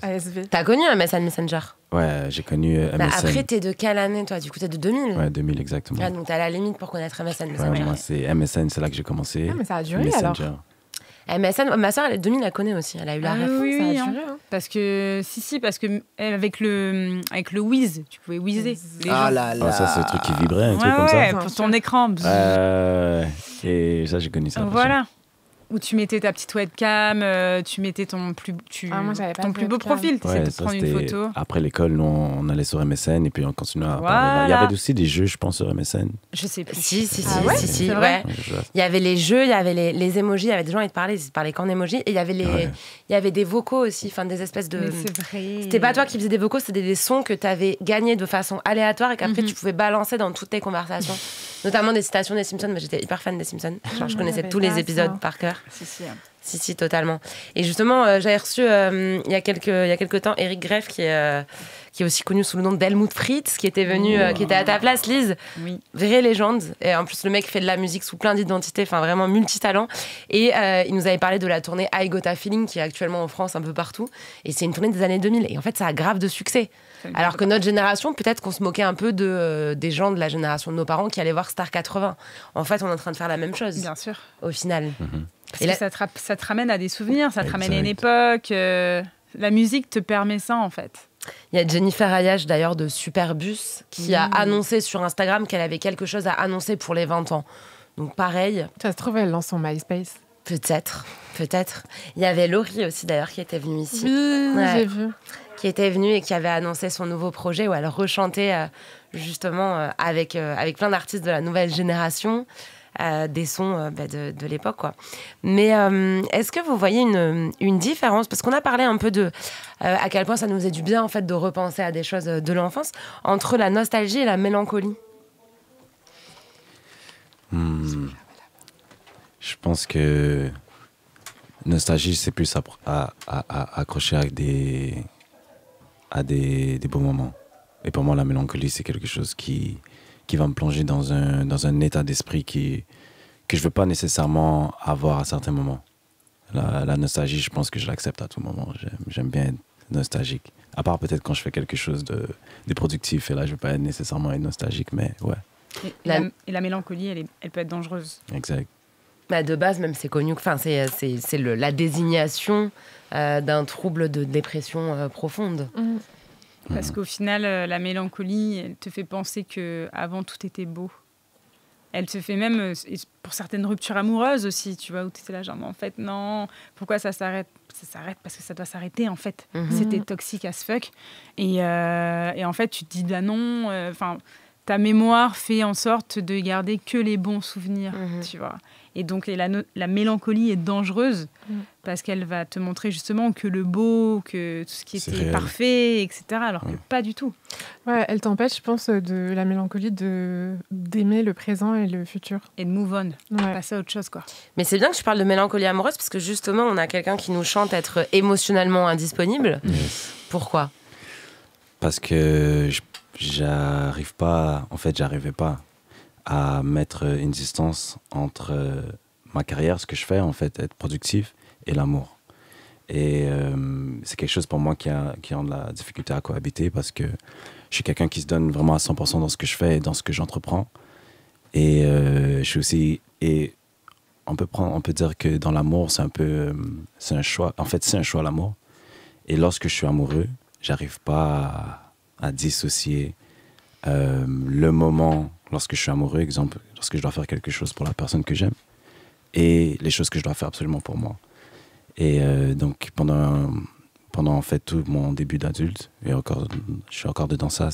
ASV. T'as connu MSN Messenger ? Ouais, j'ai connu MSN. Après, t'es de quelle année, toi ? Du coup, t'es de 2000 ? Ouais, 2000 exactement. Ah, donc t'as la limite pour connaître MSN Messenger. Ouais, moi, c'est MSN, c'est là que j'ai commencé. Ah, mais ça a duré Messenger. alors. MSN, ma soeur, elle est 2000, elle connaît aussi. Elle a eu la ref. Oui, ça a duré. Hein. Parce que avec le Wiz, tu pouvais whizzer. Ah là là. Ah, ça, c'est le truc qui vibrait, un truc comme ça. Pour ton écran. Et ça, j'ai connu ça. Voilà. Où tu mettais ta petite webcam, tu mettais ton plus beau profil. Tu essayais de prendre une photo. Après l'école, nous, on allait sur MSN et puis on continuait à parler. Il y avait aussi des jeux, je pense, sur MSN. Je sais plus. Si, c'est vrai. Il y avait les jeux, il y avait les emojis, il y avait des gens qui te parlaient qu'en emojis. Et il y avait des vocaux aussi, enfin des espèces de... Mais c'est vrai. C'était pas toi qui faisais des vocaux, c'était des sons que tu avais gagnés de façon aléatoire et qu'après tu pouvais balancer dans toutes tes conversations. Notamment des citations des Simpsons. Moi, j'étais hyper fan des Simpsons. Genre, je connaissais tous les épisodes par cœur. Si, totalement. Et justement, j'avais reçu il y a quelques temps Eric Greff, qui est aussi connu sous le nom d'Helmut Fritz, qui était venu, qui était à ta place, Lise. Oui. Vraie légende. Et en plus, le mec fait de la musique sous plein d'identités, enfin vraiment multitalent. Et il nous avait parlé de la tournée I Got a Feeling, qui est actuellement en France un peu partout. Et c'est une tournée des années 2000. Et en fait, ça a grave de succès. Alors que notre génération, peut-être qu'on se moquait un peu des gens de la génération de nos parents qui allaient voir Star 80. En fait, on est en train de faire la même chose. Bien sûr. Au final. Parce que ça te ramène à des souvenirs, ça te ramène à une époque. La musique te permet ça, en fait. Il y a Jennifer Ayash, d'ailleurs, de Superbus, qui a annoncé sur Instagram qu'elle avait quelque chose à annoncer pour les 20 ans. Donc, pareil. Ça se trouve, elle lance son MySpace. Peut-être. Il y avait Laurie aussi, d'ailleurs, qui était venue ici. Oui, j'ai vu. Qui était venue et qui avait annoncé son nouveau projet où elle rechantait, justement, avec plein d'artistes de la nouvelle génération. Des sons de l'époque, quoi. Mais est-ce que vous voyez une différence, parce qu'on a parlé un peu de à quel point ça nous faisait du bien en fait de repenser à des choses de l'enfance, entre la nostalgie et la mélancolie? Je pense que nostalgie, c'est plus à accrocher avec des beaux moments. Et pour moi, la mélancolie, c'est quelque chose qui va me plonger dans un état d'esprit que je ne veux pas nécessairement avoir à certains moments. La nostalgie, je pense que je l'accepte à tout moment. J'aime bien être nostalgique. À part peut-être quand je fais quelque chose de productif, et là, je ne veux pas nécessairement être nostalgique, mais ouais. Et la mélancolie, elle peut être dangereuse. Exact. Bah de base, même, c'est connu. Enfin, c'est la désignation d'un trouble de dépression profonde. Parce qu'au final, la mélancolie, elle te fait penser qu'avant, tout était beau. Elle te fait même, pour certaines ruptures amoureuses aussi, tu vois, où tu étais là, genre, mais en fait, non, pourquoi ça s'arrête? Ça s'arrête parce que ça doit s'arrêter, en fait. C'était toxique as fuck. Et en fait, tu te dis, bah non, ta mémoire fait en sorte de garder que les bons souvenirs, tu vois. Et donc, la mélancolie est dangereuse parce qu'elle va te montrer justement que le beau, que tout ce qui était parfait, etc. Alors que pas du tout. Ouais, elle t'empêche, je pense, de la mélancolie d'aimer le présent et le futur. Et de move on, passer à autre chose, quoi. Mais c'est bien que tu parles de mélancolie amoureuse parce que justement, on a quelqu'un qui nous chante être émotionnellement indisponible. Pourquoi? Parce que j'arrivais pas à mettre une distance entre ma carrière, ce que je fais, en fait, être productif, et l'amour. Et c'est quelque chose pour moi qui a de la difficulté à cohabiter parce que je suis quelqu'un qui se donne vraiment à 100% dans ce que je fais et dans ce que j'entreprends. Et je suis aussi... Et on peut dire que dans l'amour, c'est un choix. En fait, c'est un choix, l'amour. Et lorsque je suis amoureux, j'arrive pas à dissocier le moment lorsque je suis amoureux, exemple, lorsque je dois faire quelque chose pour la personne que j'aime, et les choses que je dois faire absolument pour moi. Et donc, pendant en fait tout mon début d'adulte, et je suis encore dedans ça,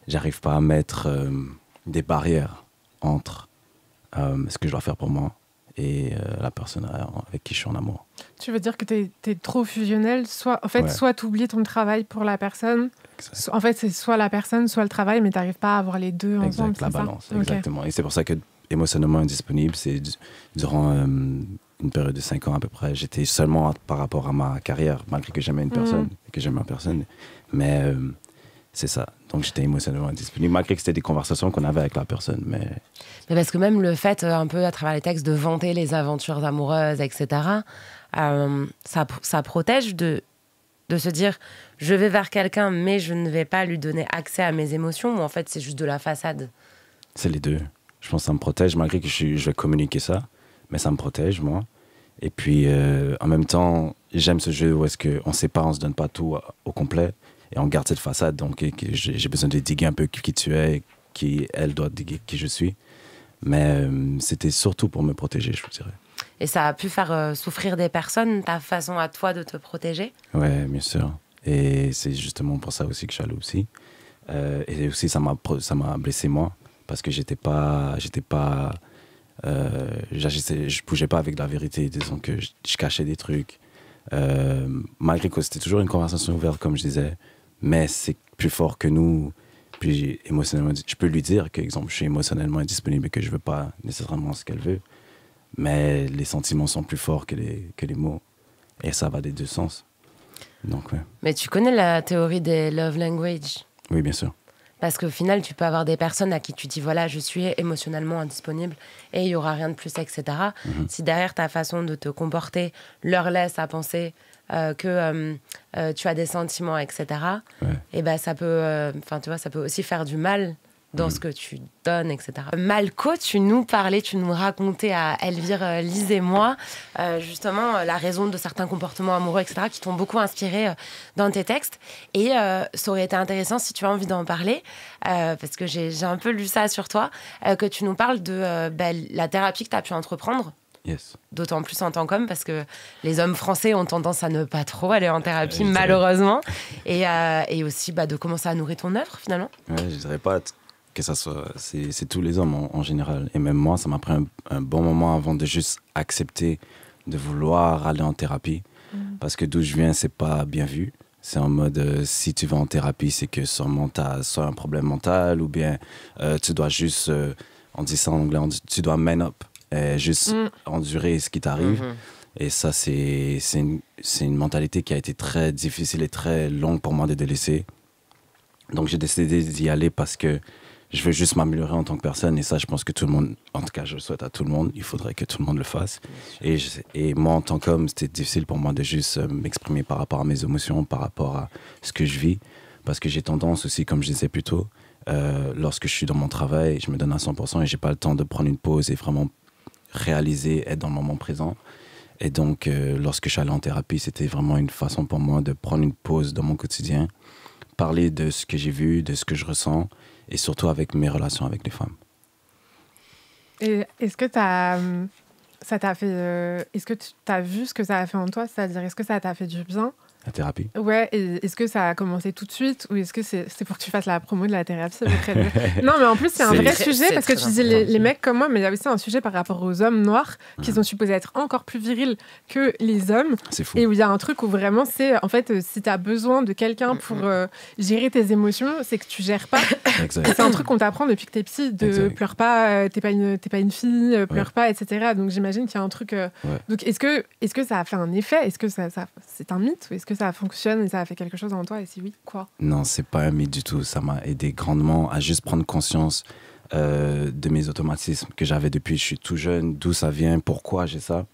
j'arrive pas à mettre des barrières entre ce que je dois faire pour moi et la personne avec qui je suis en amour. Tu veux dire que t'es trop fusionnel, soit t'oublies ton travail pour la personne, en fait c'est soit la personne, soit le travail, mais t'arrives pas à avoir les deux ensemble. Exact, la balance, exactement. Et c'est pour ça que émotionnellement indisponible, c'est durant une période de 5 ans à peu près, j'étais seulement par rapport à ma carrière, malgré que j'aimais une personne, que j'aimais ma personne, mais c'est ça. Donc j'étais émotionnellement indisponible, malgré que c'était des conversations qu'on avait avec la personne. Mais parce que même le fait, un peu à travers les textes, de vanter les aventures amoureuses, etc., ça protège de se dire je vais vers quelqu'un, mais je ne vais pas lui donner accès à mes émotions, ou en fait c'est juste de la façade? C'est les deux. Je pense que ça me protège, malgré que je vais communiquer ça, mais ça me protège, moi. Et puis, en même temps, j'aime ce jeu où est-ce qu'on ne sait pas, on ne se donne pas tout au complet, et on garde cette façade. Donc, j'ai besoin de diguer un peu qui tu es, qui, elle, doit diguer qui je suis. Mais c'était surtout pour me protéger, je vous dirais. Et ça a pu faire souffrir des personnes, ta façon à toi de te protéger? Oui, bien sûr. Et c'est justement pour ça aussi que je suis allé aussi. Et aussi, ça m'a blessé, moi, parce que je bougeais pas avec la vérité, disons que je cachais des trucs, malgré que c'était toujours une conversation ouverte, comme je disais, mais c'est plus fort que nous. Puis émotionnellement, je peux lui dire que, exemple, je suis émotionnellement indisponible et que je veux pas nécessairement ce qu'elle veut, mais les sentiments sont plus forts que les mots, et ça va des deux sens. Donc, ouais. Mais tu connais la théorie des love language? Oui, bien sûr. Parce qu'au final, tu peux avoir des personnes à qui tu dis, voilà, je suis émotionnellement indisponible et il n'y aura rien de plus, etc. Si derrière ta façon de te comporter leur laisse à penser que tu as des sentiments, etc., et ben ça peut, ça peut aussi faire du mal dans ce que tu donnes, etc. Malco, tu nous racontais à Elvire, Lise et moi, justement, la raison de certains comportements amoureux, etc., qui t'ont beaucoup inspiré dans tes textes. Et ça aurait été intéressant, si tu as envie d'en parler, parce que j'ai un peu lu ça sur toi, que tu nous parles de la thérapie que tu as pu entreprendre. Yes. D'autant plus en tant qu'homme, parce que les hommes français ont tendance à ne pas trop aller en thérapie, malheureusement. Et aussi de commencer à nourrir ton œuvre, finalement. Ouais, je dirais pas que ça soit... C'est tous les hommes en général. Et même moi, ça m'a pris un bon moment avant de juste accepter de vouloir aller en thérapie. Parce que d'où je viens, c'est pas bien vu. C'est en mode, si tu vas en thérapie, c'est que sûrement tu as soit un problème mental ou bien tu dois juste, on dit ça en anglais, tu dois man up. Juste endurer ce qui t'arrive. Et ça, c'est une mentalité qui a été très difficile et très longue pour moi de délaisser. Donc, j'ai décidé d'y aller parce que je veux juste m'améliorer en tant que personne. Et ça, je pense que tout le monde, en tout cas, je le souhaite à tout le monde. Il faudrait que tout le monde le fasse. Et moi, en tant qu'homme, c'était difficile pour moi de juste m'exprimer par rapport à mes émotions, par rapport à ce que je vis. Parce que j'ai tendance aussi, comme je disais plus tôt, lorsque je suis dans mon travail, je me donne à 100% et j'ai pas le temps de prendre une pause et vraiment réaliser, être dans le moment présent. Et donc, lorsque je suis allé en thérapie, c'était vraiment une façon pour moi de prendre une pause dans mon quotidien, parler de ce que j'ai vu, de ce que je ressens, et surtout avec mes relations avec les femmes. Et est-ce que ça t'a fait... est-ce que tu as vu ce que ça a fait en toi? C'est-à-dire, est-ce que ça t'a fait du bien? La thérapie? Ouais, et est-ce que ça a commencé tout de suite ou est-ce que c'est pour que tu fasses la promo de la thérapie? Non, mais en plus, c'est un vrai sujet parce que tu disais les mecs comme moi, mais il y a aussi un sujet par rapport aux hommes noirs qui sont supposés être encore plus virils que les hommes. C'est fou. Et où il y a un truc où vraiment, c'est en fait, si tu as besoin de quelqu'un pour gérer tes émotions, c'est que tu gères pas. C'est un truc qu'on t'apprend depuis que t'es petit, de pleure pas, t'es pas une fille, pleure pas, etc. Donc j'imagine qu'il y a un truc. Donc est-ce que ça a fait un effet? Est-ce que ça c'est un mythe ou est-ce que ça fonctionne et ça a fait quelque chose en toi? Et si oui, quoi? Non, c'est pas un mythe du tout. Ça m'a aidé grandement à juste prendre conscience de mes automatismes que j'avais depuis que je suis tout jeune, d'où ça vient, pourquoi j'ai ça.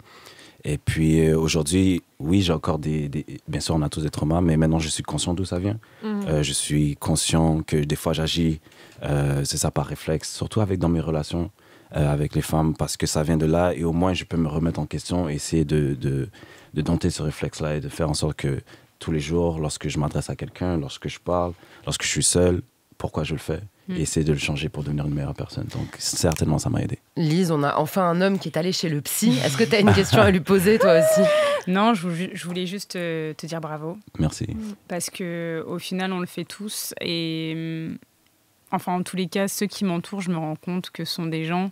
Et puis aujourd'hui, oui, j'ai encore bien sûr, on a tous des traumas, mais maintenant je suis conscient d'où ça vient. Je suis conscient que des fois j'agis, c'est ça par réflexe, surtout dans mes relations avec les femmes, parce que ça vient de là et au moins je peux me remettre en question et essayer de dompter ce réflexe-là et de faire en sorte que tous les jours, lorsque je m'adresse à quelqu'un, lorsque je parle, lorsque je suis seul, pourquoi je le fais et essayer de le changer pour devenir une meilleure personne. Donc certainement, ça m'a aidé. Lise, on a enfin un homme qui est allé chez le psy. Est-ce que tu as une question à lui poser, toi aussi? Non, je voulais juste te dire bravo. Merci. Parce qu'au final, on le fait tous. Et enfin, en tous les cas, ceux qui m'entourent, je me rends compte que ce sont des gens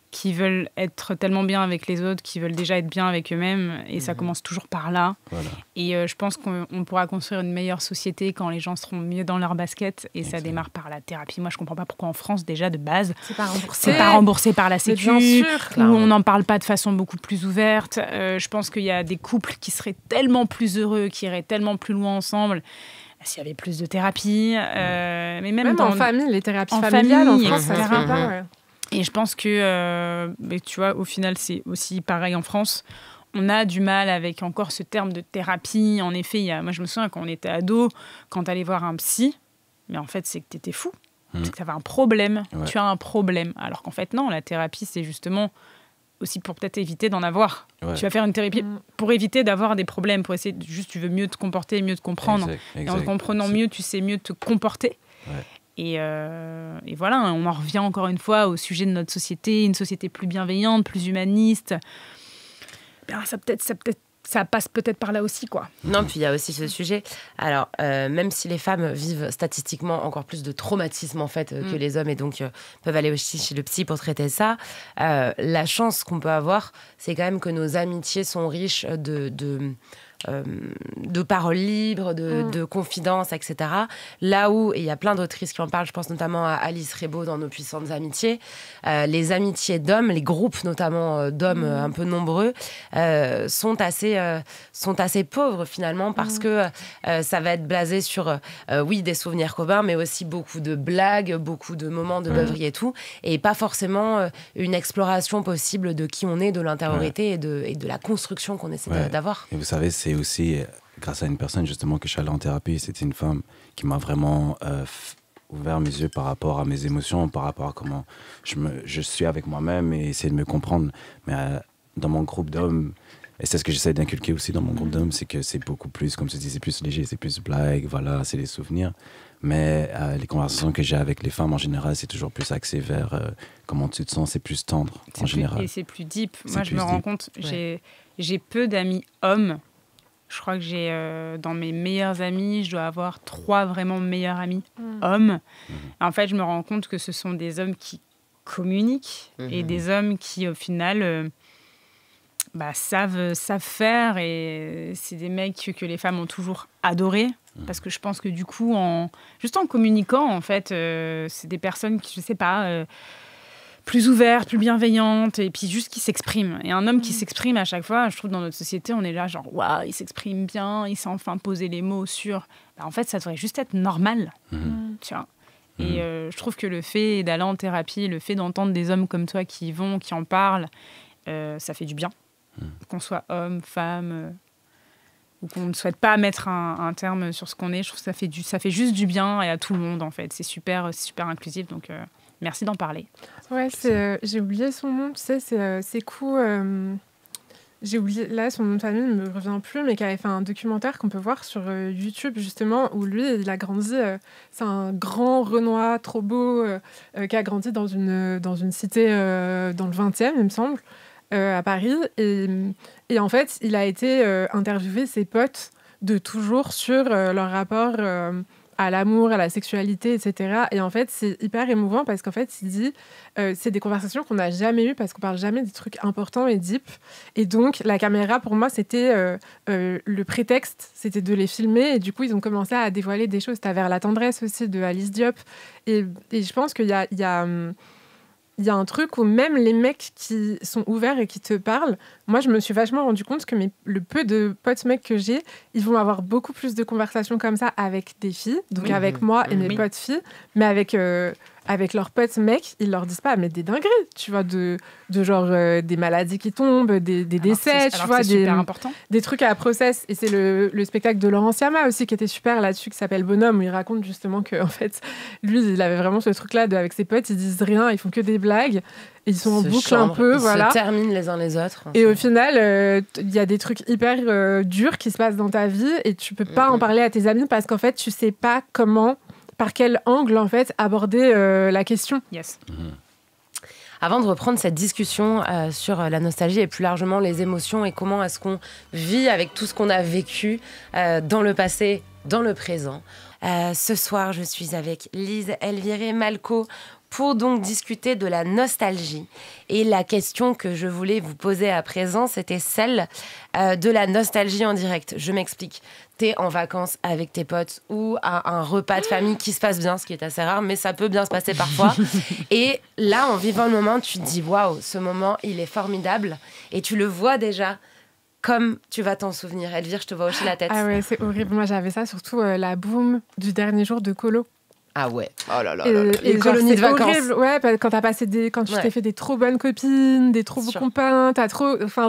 qui veulent être tellement bien avec les autres, qui veulent déjà être bien avec eux-mêmes. Et ça commence toujours par là. Voilà. Et je pense qu'on pourra construire une meilleure société quand les gens seront mieux dans leur basket. Et ça démarre par la thérapie. Moi, je ne comprends pas pourquoi en France, déjà, de base, c'est pas remboursé par la Sécu, où on n'en parle pas de façon beaucoup plus ouverte. Je pense qu'il y a des couples qui seraient tellement plus heureux, qui iraient tellement plus loin ensemble, s'il y avait plus de thérapie. Mais même en famille, les thérapies familiales, en France, ça se fait pas, ouais. Et je pense que, tu vois, au final, c'est aussi pareil en France. On a du mal avec encore ce terme de thérapie. En effet, moi, je me souviens quand on était ado, quand tu allais voir un psy, mais en fait, c'est que tu étais fou. C'est que tu avais un problème. Ouais. Tu as un problème. Alors qu'en fait, non, la thérapie, c'est justement aussi pour peut-être éviter d'en avoir. Ouais. Tu vas faire une thérapie pour éviter d'avoir des problèmes, pour essayer tu veux mieux te comporter, mieux te comprendre. Et en te comprenant mieux, tu sais mieux te comporter. Ouais. Et voilà, on en revient encore une fois au sujet de notre société, une société plus bienveillante, plus humaniste. Ben, ça passe peut-être par là aussi, quoi. Non, puis il y a aussi ce sujet. Alors, même si les femmes vivent statistiquement encore plus de traumatismes, en fait, que les hommes, et donc peuvent aller aussi chez le psy pour traiter ça, la chance qu'on peut avoir, c'est quand même que nos amitiés sont riches de paroles libres, de confidences, etc. Là où, et il y a plein d'autrices qui en parlent, je pense notamment à Alice Rebaud dans Nos puissantes amitiés, les amitiés d'hommes, les groupes notamment d'hommes un peu nombreux, sont assez pauvres finalement, parce que ça va être blasé sur, oui, des souvenirs communs, mais aussi beaucoup de blagues, beaucoup de moments de beuverie et tout, et pas forcément une exploration possible de qui on est, de l'intériorité et de la construction qu'on essaie d'avoir. Et vous savez, c'est aussi grâce à une personne justement que je suis allé en thérapie. C'était une femme qui m'a vraiment ouvert mes yeux par rapport à mes émotions, par rapport à comment je suis avec moi-même et essayer de me comprendre. Mais dans mon groupe d'hommes, et c'est ce que j'essaie d'inculquer aussi dans mon groupe d'hommes, c'est que c'est beaucoup plus, comme tu dis, c'est plus léger, c'est plus blague, voilà, c'est des souvenirs. Mais les conversations que j'ai avec les femmes, en général, c'est toujours plus axé vers comment tu te sens, c'est plus tendre, en général. Et c'est plus deep. Moi, je me rends compte, j'ai peu d'amis hommes. Je crois que j'ai, dans mes meilleurs amis, je dois avoir 3 vraiment meilleurs amis hommes. En fait, je me rends compte que ce sont des hommes qui communiquent et des hommes qui, au final... savent faire, et c'est des mecs que les femmes ont toujours adorés, parce que je pense que du coup, juste en communiquant, en fait, c'est des personnes qui, je sais pas, plus ouvertes, plus bienveillantes, et puis juste qui s'expriment. Et un homme qui s'exprime à chaque fois, je trouve dans notre société, on est là genre, waouh, il s'exprime bien, il sait enfin poser les mots sur... en fait, ça devrait juste être normal, tu vois. Et je trouve que le fait d'aller en thérapie, le fait d'entendre des hommes comme toi qui en parlent, ça fait du bien. Qu'on soit homme, femme, ou qu'on ne souhaite pas mettre un terme sur ce qu'on est, je trouve que ça fait juste du bien, et à tout le monde, en fait. C'est super inclusif, donc merci d'en parler. Ouais, j'ai oublié son nom, tu sais, c'est cool. J'ai oublié, là, son nom de famille ne me revient plus, mais qui avait fait un documentaire qu'on peut voir sur YouTube, justement, où lui, il a grandi, c'est un grand Renoir trop beau, qui a grandi dans une cité dans le 20e, il me semble, à Paris, et en fait il a été interviewé ses potes de toujours sur leur rapport à l'amour, à la sexualité, etc. Et en fait c'est hyper émouvant, parce qu'en fait il dit c'est des conversations qu'on n'a jamais eues, parce qu'on parle jamais des trucs importants et deep, et donc la caméra pour moi c'était le prétexte, c'était de les filmer, et du coup ils ont commencé à dévoiler des choses. C'était vers La tendresse aussi de Alice Diop, et je pense qu'il y a un truc où même les mecs qui sont ouverts et qui te parlent, moi, je me suis vachement rendu compte que le peu de potes mecs que j'ai, ils vont avoir beaucoup plus de conversations comme ça avec des filles, donc avec moi et mes potes filles, mais avec leurs potes mecs, ils leur disent pas, mais des dingueries, tu vois, de genre des maladies qui tombent, des décès, tu vois, des trucs à process. Et c'est le spectacle de Laurent Siama aussi qui était super là-dessus, qui s'appelle Bonhomme, où il raconte justement que, en fait, lui, il avait vraiment ce truc-là avec ses potes, ils disent rien, ils font que des blagues, ils sont en boucle un peu, voilà. Ils se terminent les uns les autres. Et au final, il y a des trucs hyper durs qui se passent dans ta vie, et tu peux pas en parler à tes amis, parce qu'en fait, tu sais pas par quel angle, en fait, aborder la question. Yes. Avant de reprendre cette discussion sur la nostalgie et plus largement les émotions, et comment est-ce qu'on vit avec tout ce qu'on a vécu dans le passé, dans le présent, ce soir, je suis avec Lise Elviré-Malko pour donc discuter de la nostalgie. Et la question que je voulais vous poser à présent, c'était celle de la nostalgie en direct. Je m'explique. T'es en vacances avec tes potes ou à un repas de famille qui se passe bien, ce qui est assez rare, mais ça peut bien se passer parfois. Et là, en vivant le moment, tu te dis « Waouh, ce moment, il est formidable ». Et tu le vois déjà comme tu vas t'en souvenir. Elvire, je te vois hocher la tête. Ah ouais, c'est horrible. Moi, j'avais ça, surtout la boum du dernier jour de colo. Ah ouais, oh là là, les colonies de vacances. Horrible. Ouais, quand tu t'es fait des trop bonnes copines, des trop beaux copains,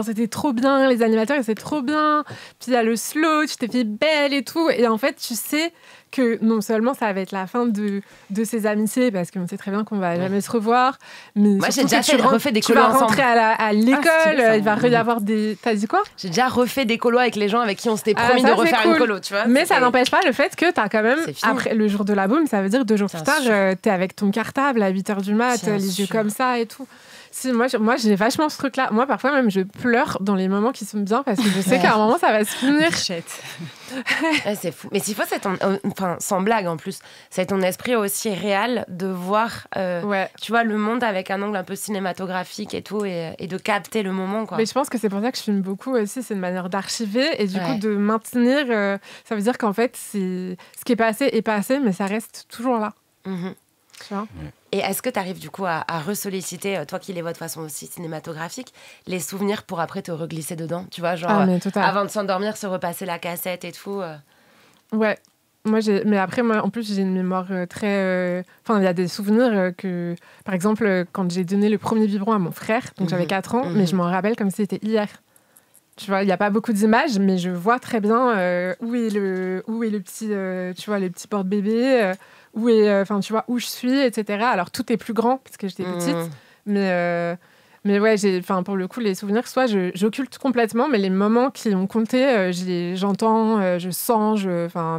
c'était trop bien, les animateurs, ils étaient trop bien. Puis il y a le slow, tu t'es fait belle et tout. Et en fait, tu sais que non seulement ça va être la fin de ces amitiés, parce qu'on sait très bien qu'on va jamais se revoir, mais moi j'ai déjà refait des colos ensemble. Tu vas rentrer à l'école, il va y avoir des... T'as dit quoi? J'ai déjà refait des colos avec les gens avec qui on s'était promis de refaire une colo, tu vois. Mais ça n'empêche pas le fait que t'as quand même, après le jour de la boum, ça veut dire 2 jours plus tard, t'es avec ton cartable à 8h du mat, les yeux comme ça et tout. Si, moi, j'ai vachement ce truc-là. Moi, parfois, même, je pleure dans les moments qui sont bien, parce que je sais qu'à un moment, ça va se finir. C'est fou. Mais s'il faut, sans blague en plus, c'est ton esprit aussi réel de voir tu vois, le monde avec un angle un peu cinématographique et tout, et de capter le moment, quoi. Mais je pense que c'est pour ça que je filme beaucoup aussi. C'est une manière d'archiver et du coup de maintenir. Ça veut dire qu'en fait, ce qui est passé, mais ça reste toujours là. Tu vois. Et est-ce que tu arrives du coup à ressolliciter, toi qui les vois de façon aussi cinématographique, les souvenirs pour après te reglisser dedans? Tu vois, genre avant de s'endormir, se repasser la cassette et tout. Ouais. Mais après, moi, en plus, j'ai une mémoire très... Enfin, il y a des souvenirs que... Par exemple, quand j'ai donné le premier biberon à mon frère, donc j'avais 4 ans, mais je m'en rappelle comme si c'était hier. Tu vois, il n'y a pas beaucoup d'images, mais je vois très bien où est le petit, tu vois, les petits porte-bébés, où je suis, etc. Alors, tout est plus grand, parce que j'étais petite, mais ouais, pour le coup, les souvenirs, soit j'occulte complètement, mais les moments qui ont compté, j'entends, je sens,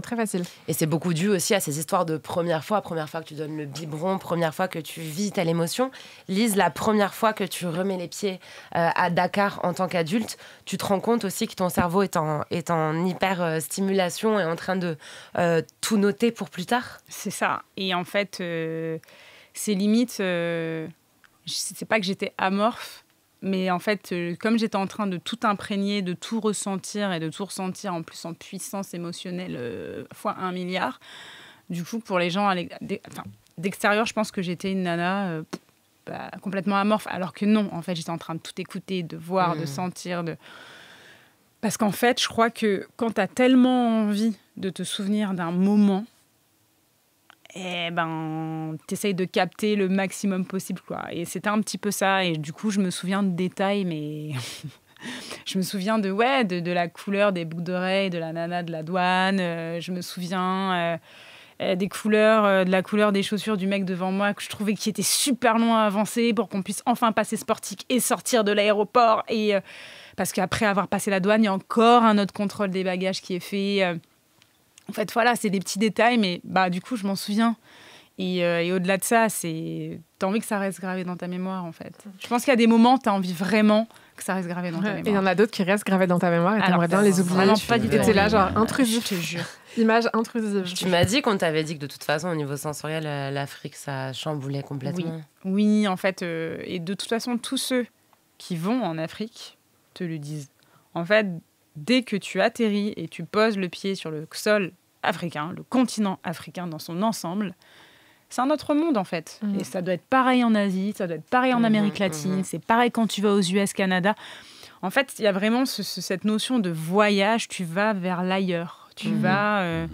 très facile. Et c'est beaucoup dû aussi à ces histoires de première fois que tu donnes le biberon, première fois que tu vis telle émotion. Lise, la première fois que tu remets les pieds à Dakar en tant qu'adulte, tu te rends compte aussi que ton cerveau est en hyper stimulation et en train de tout noter pour plus tard. C'est ça. Et en fait, c'est limite... c'est pas que j'étais amorphe, mais en fait, comme j'étais en train de tout imprégner, de tout ressentir et de tout ressentir en plus en puissance émotionnelle fois 1 milliard, du coup, pour les gens d'extérieur, je pense que j'étais une nana complètement amorphe, alors que non, en fait, j'étais en train de tout écouter, de voir, de sentir, parce qu'en fait, je crois que quand t'as tellement envie de te souvenir d'un moment, t'essayes de capter le maximum possible, quoi. Et c'était un petit peu ça. Et du coup, je me souviens de détails, mais je me souviens de la couleur des boucles d'oreilles de la nana de la douane. Je me souviens des couleurs, de la couleur des chaussures du mec devant moi que je trouvais qui était super loin à avancer pour qu'on puisse enfin passer Sportic et sortir de l'aéroport. Et parce qu'après avoir passé la douane, il y a encore un autre contrôle des bagages qui est fait. En fait, voilà, c'est des petits détails, mais du coup, je m'en souviens. Et au-delà de ça, t'as envie que ça reste gravé dans ta mémoire, en fait. Je pense qu'il y a des moments où t'as envie vraiment que ça reste gravé dans ta mémoire. Et il y en a d'autres qui restent gravés dans ta mémoire et t'aimerais bien les oublier. Vraiment pas du tout. Et t'es là, genre, intrusif, je te jure. Image intrusive. Tu m'as dit qu'on t'avait dit que de toute façon, au niveau sensoriel, l'Afrique, ça chamboulait complètement. Oui, en fait. Et de toute façon, tous ceux qui vont en Afrique te le disent. En fait, dès que tu atterris et tu poses le pied sur le sol africain, le continent africain dans son ensemble, c'est un autre monde en fait. Et ça doit être pareil en Asie, ça doit être pareil en Amérique latine, c'est pareil quand tu vas aux US, Canada. En fait, il y a vraiment cette notion de voyage, tu vas vers l'ailleurs. Tu vas...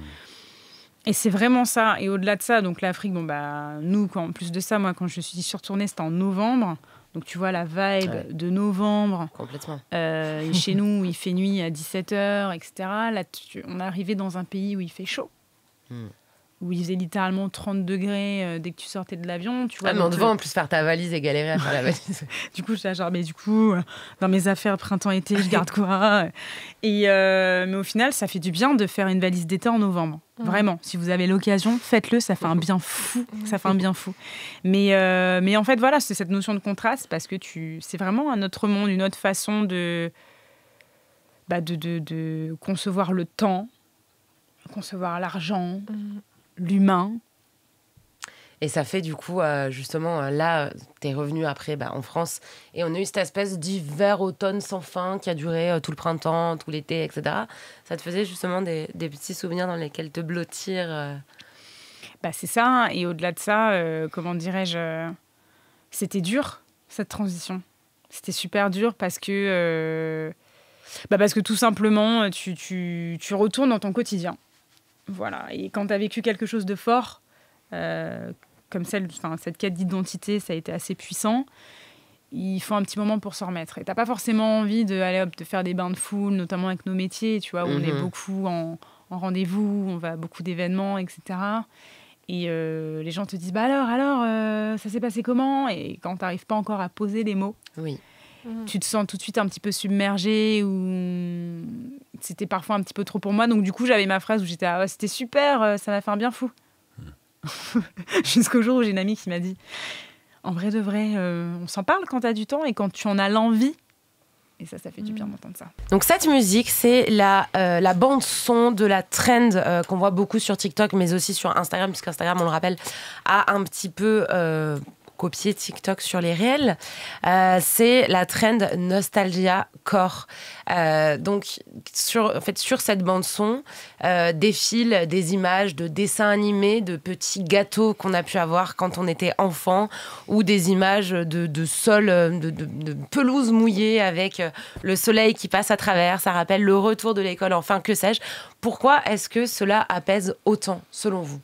Et c'est vraiment ça. Et au-delà de ça, donc l'Afrique, nous, en plus de ça, moi, quand je suis retournée, c'était en novembre. Donc, tu vois la vibe de novembre. Complètement. Et chez nous, il fait nuit à 17h, etc. Là, on est arrivé dans un pays où il fait chaud. Où il faisait littéralement 30 degrés dès que tu sortais de l'avion. Tu vois, mais on devait en plus faire ta valise et galérer à faire la valise. Du coup, j'étais genre, mais du coup, dans mes affaires printemps-été, je garde quoi? Mais au final, ça fait du bien de faire une valise d'été en novembre. Vraiment, si vous avez l'occasion, faites-le, ça fait un bien fou. Ça fait un bien fou. Mais en fait, voilà, c'est cette notion de contraste parce que c'est vraiment un autre monde, une autre façon de concevoir le temps, concevoir l'argent, l'humain. Et ça fait du coup, justement, là, t'es revenu après en France et on a eu cette espèce d'hiver-automne sans fin qui a duré tout le printemps, tout l'été, etc. Ça te faisait justement des petits souvenirs dans lesquels te blottir c'est ça. Et au-delà de ça, comment dirais-je, c'était dur, cette transition. C'était super dur parce que tout simplement, tu retournes dans ton quotidien. Voilà. Et quand tu as vécu quelque chose de fort, comme cette quête d'identité, ça a été assez puissant. Il faut un petit moment pour s'en remettre. Et t'as pas forcément envie de faire des bains de foule, notamment avec nos métiers, tu vois, où on est beaucoup en rendez-vous, on va à beaucoup d'événements, etc. Et les gens te disent, alors, ça s'est passé comment? Et quand t'arrives pas encore à poser les mots, tu te sens tout de suite un petit peu submergé ou c'était parfois un petit peu trop pour moi. Donc du coup, j'avais ma phrase où j'étais, c'était super, ça m'a fait un bien fou. Jusqu'au jour où j'ai une amie qui m'a dit, en vrai de vrai, on s'en parle quand t'as du temps et quand tu en as l'envie. Et ça fait du bien d'entendre ça. Donc cette musique, c'est la bande-son de la trend qu'on voit beaucoup sur TikTok, mais aussi sur Instagram, puisqu'Instagram, on le rappelle, a un petit peu copié TikTok sur les réels. C'est la trend Nostalgia Core. Donc sur cette bande-son, défilent des images de dessins animés, de petits gâteaux qu'on a pu avoir quand on était enfant, ou des images de sol, de pelouse mouillée avec le soleil qui passe à travers. Ça rappelle le retour de l'école, enfin, que sais-je. Pourquoi est-ce que cela apaise autant, selon vous ?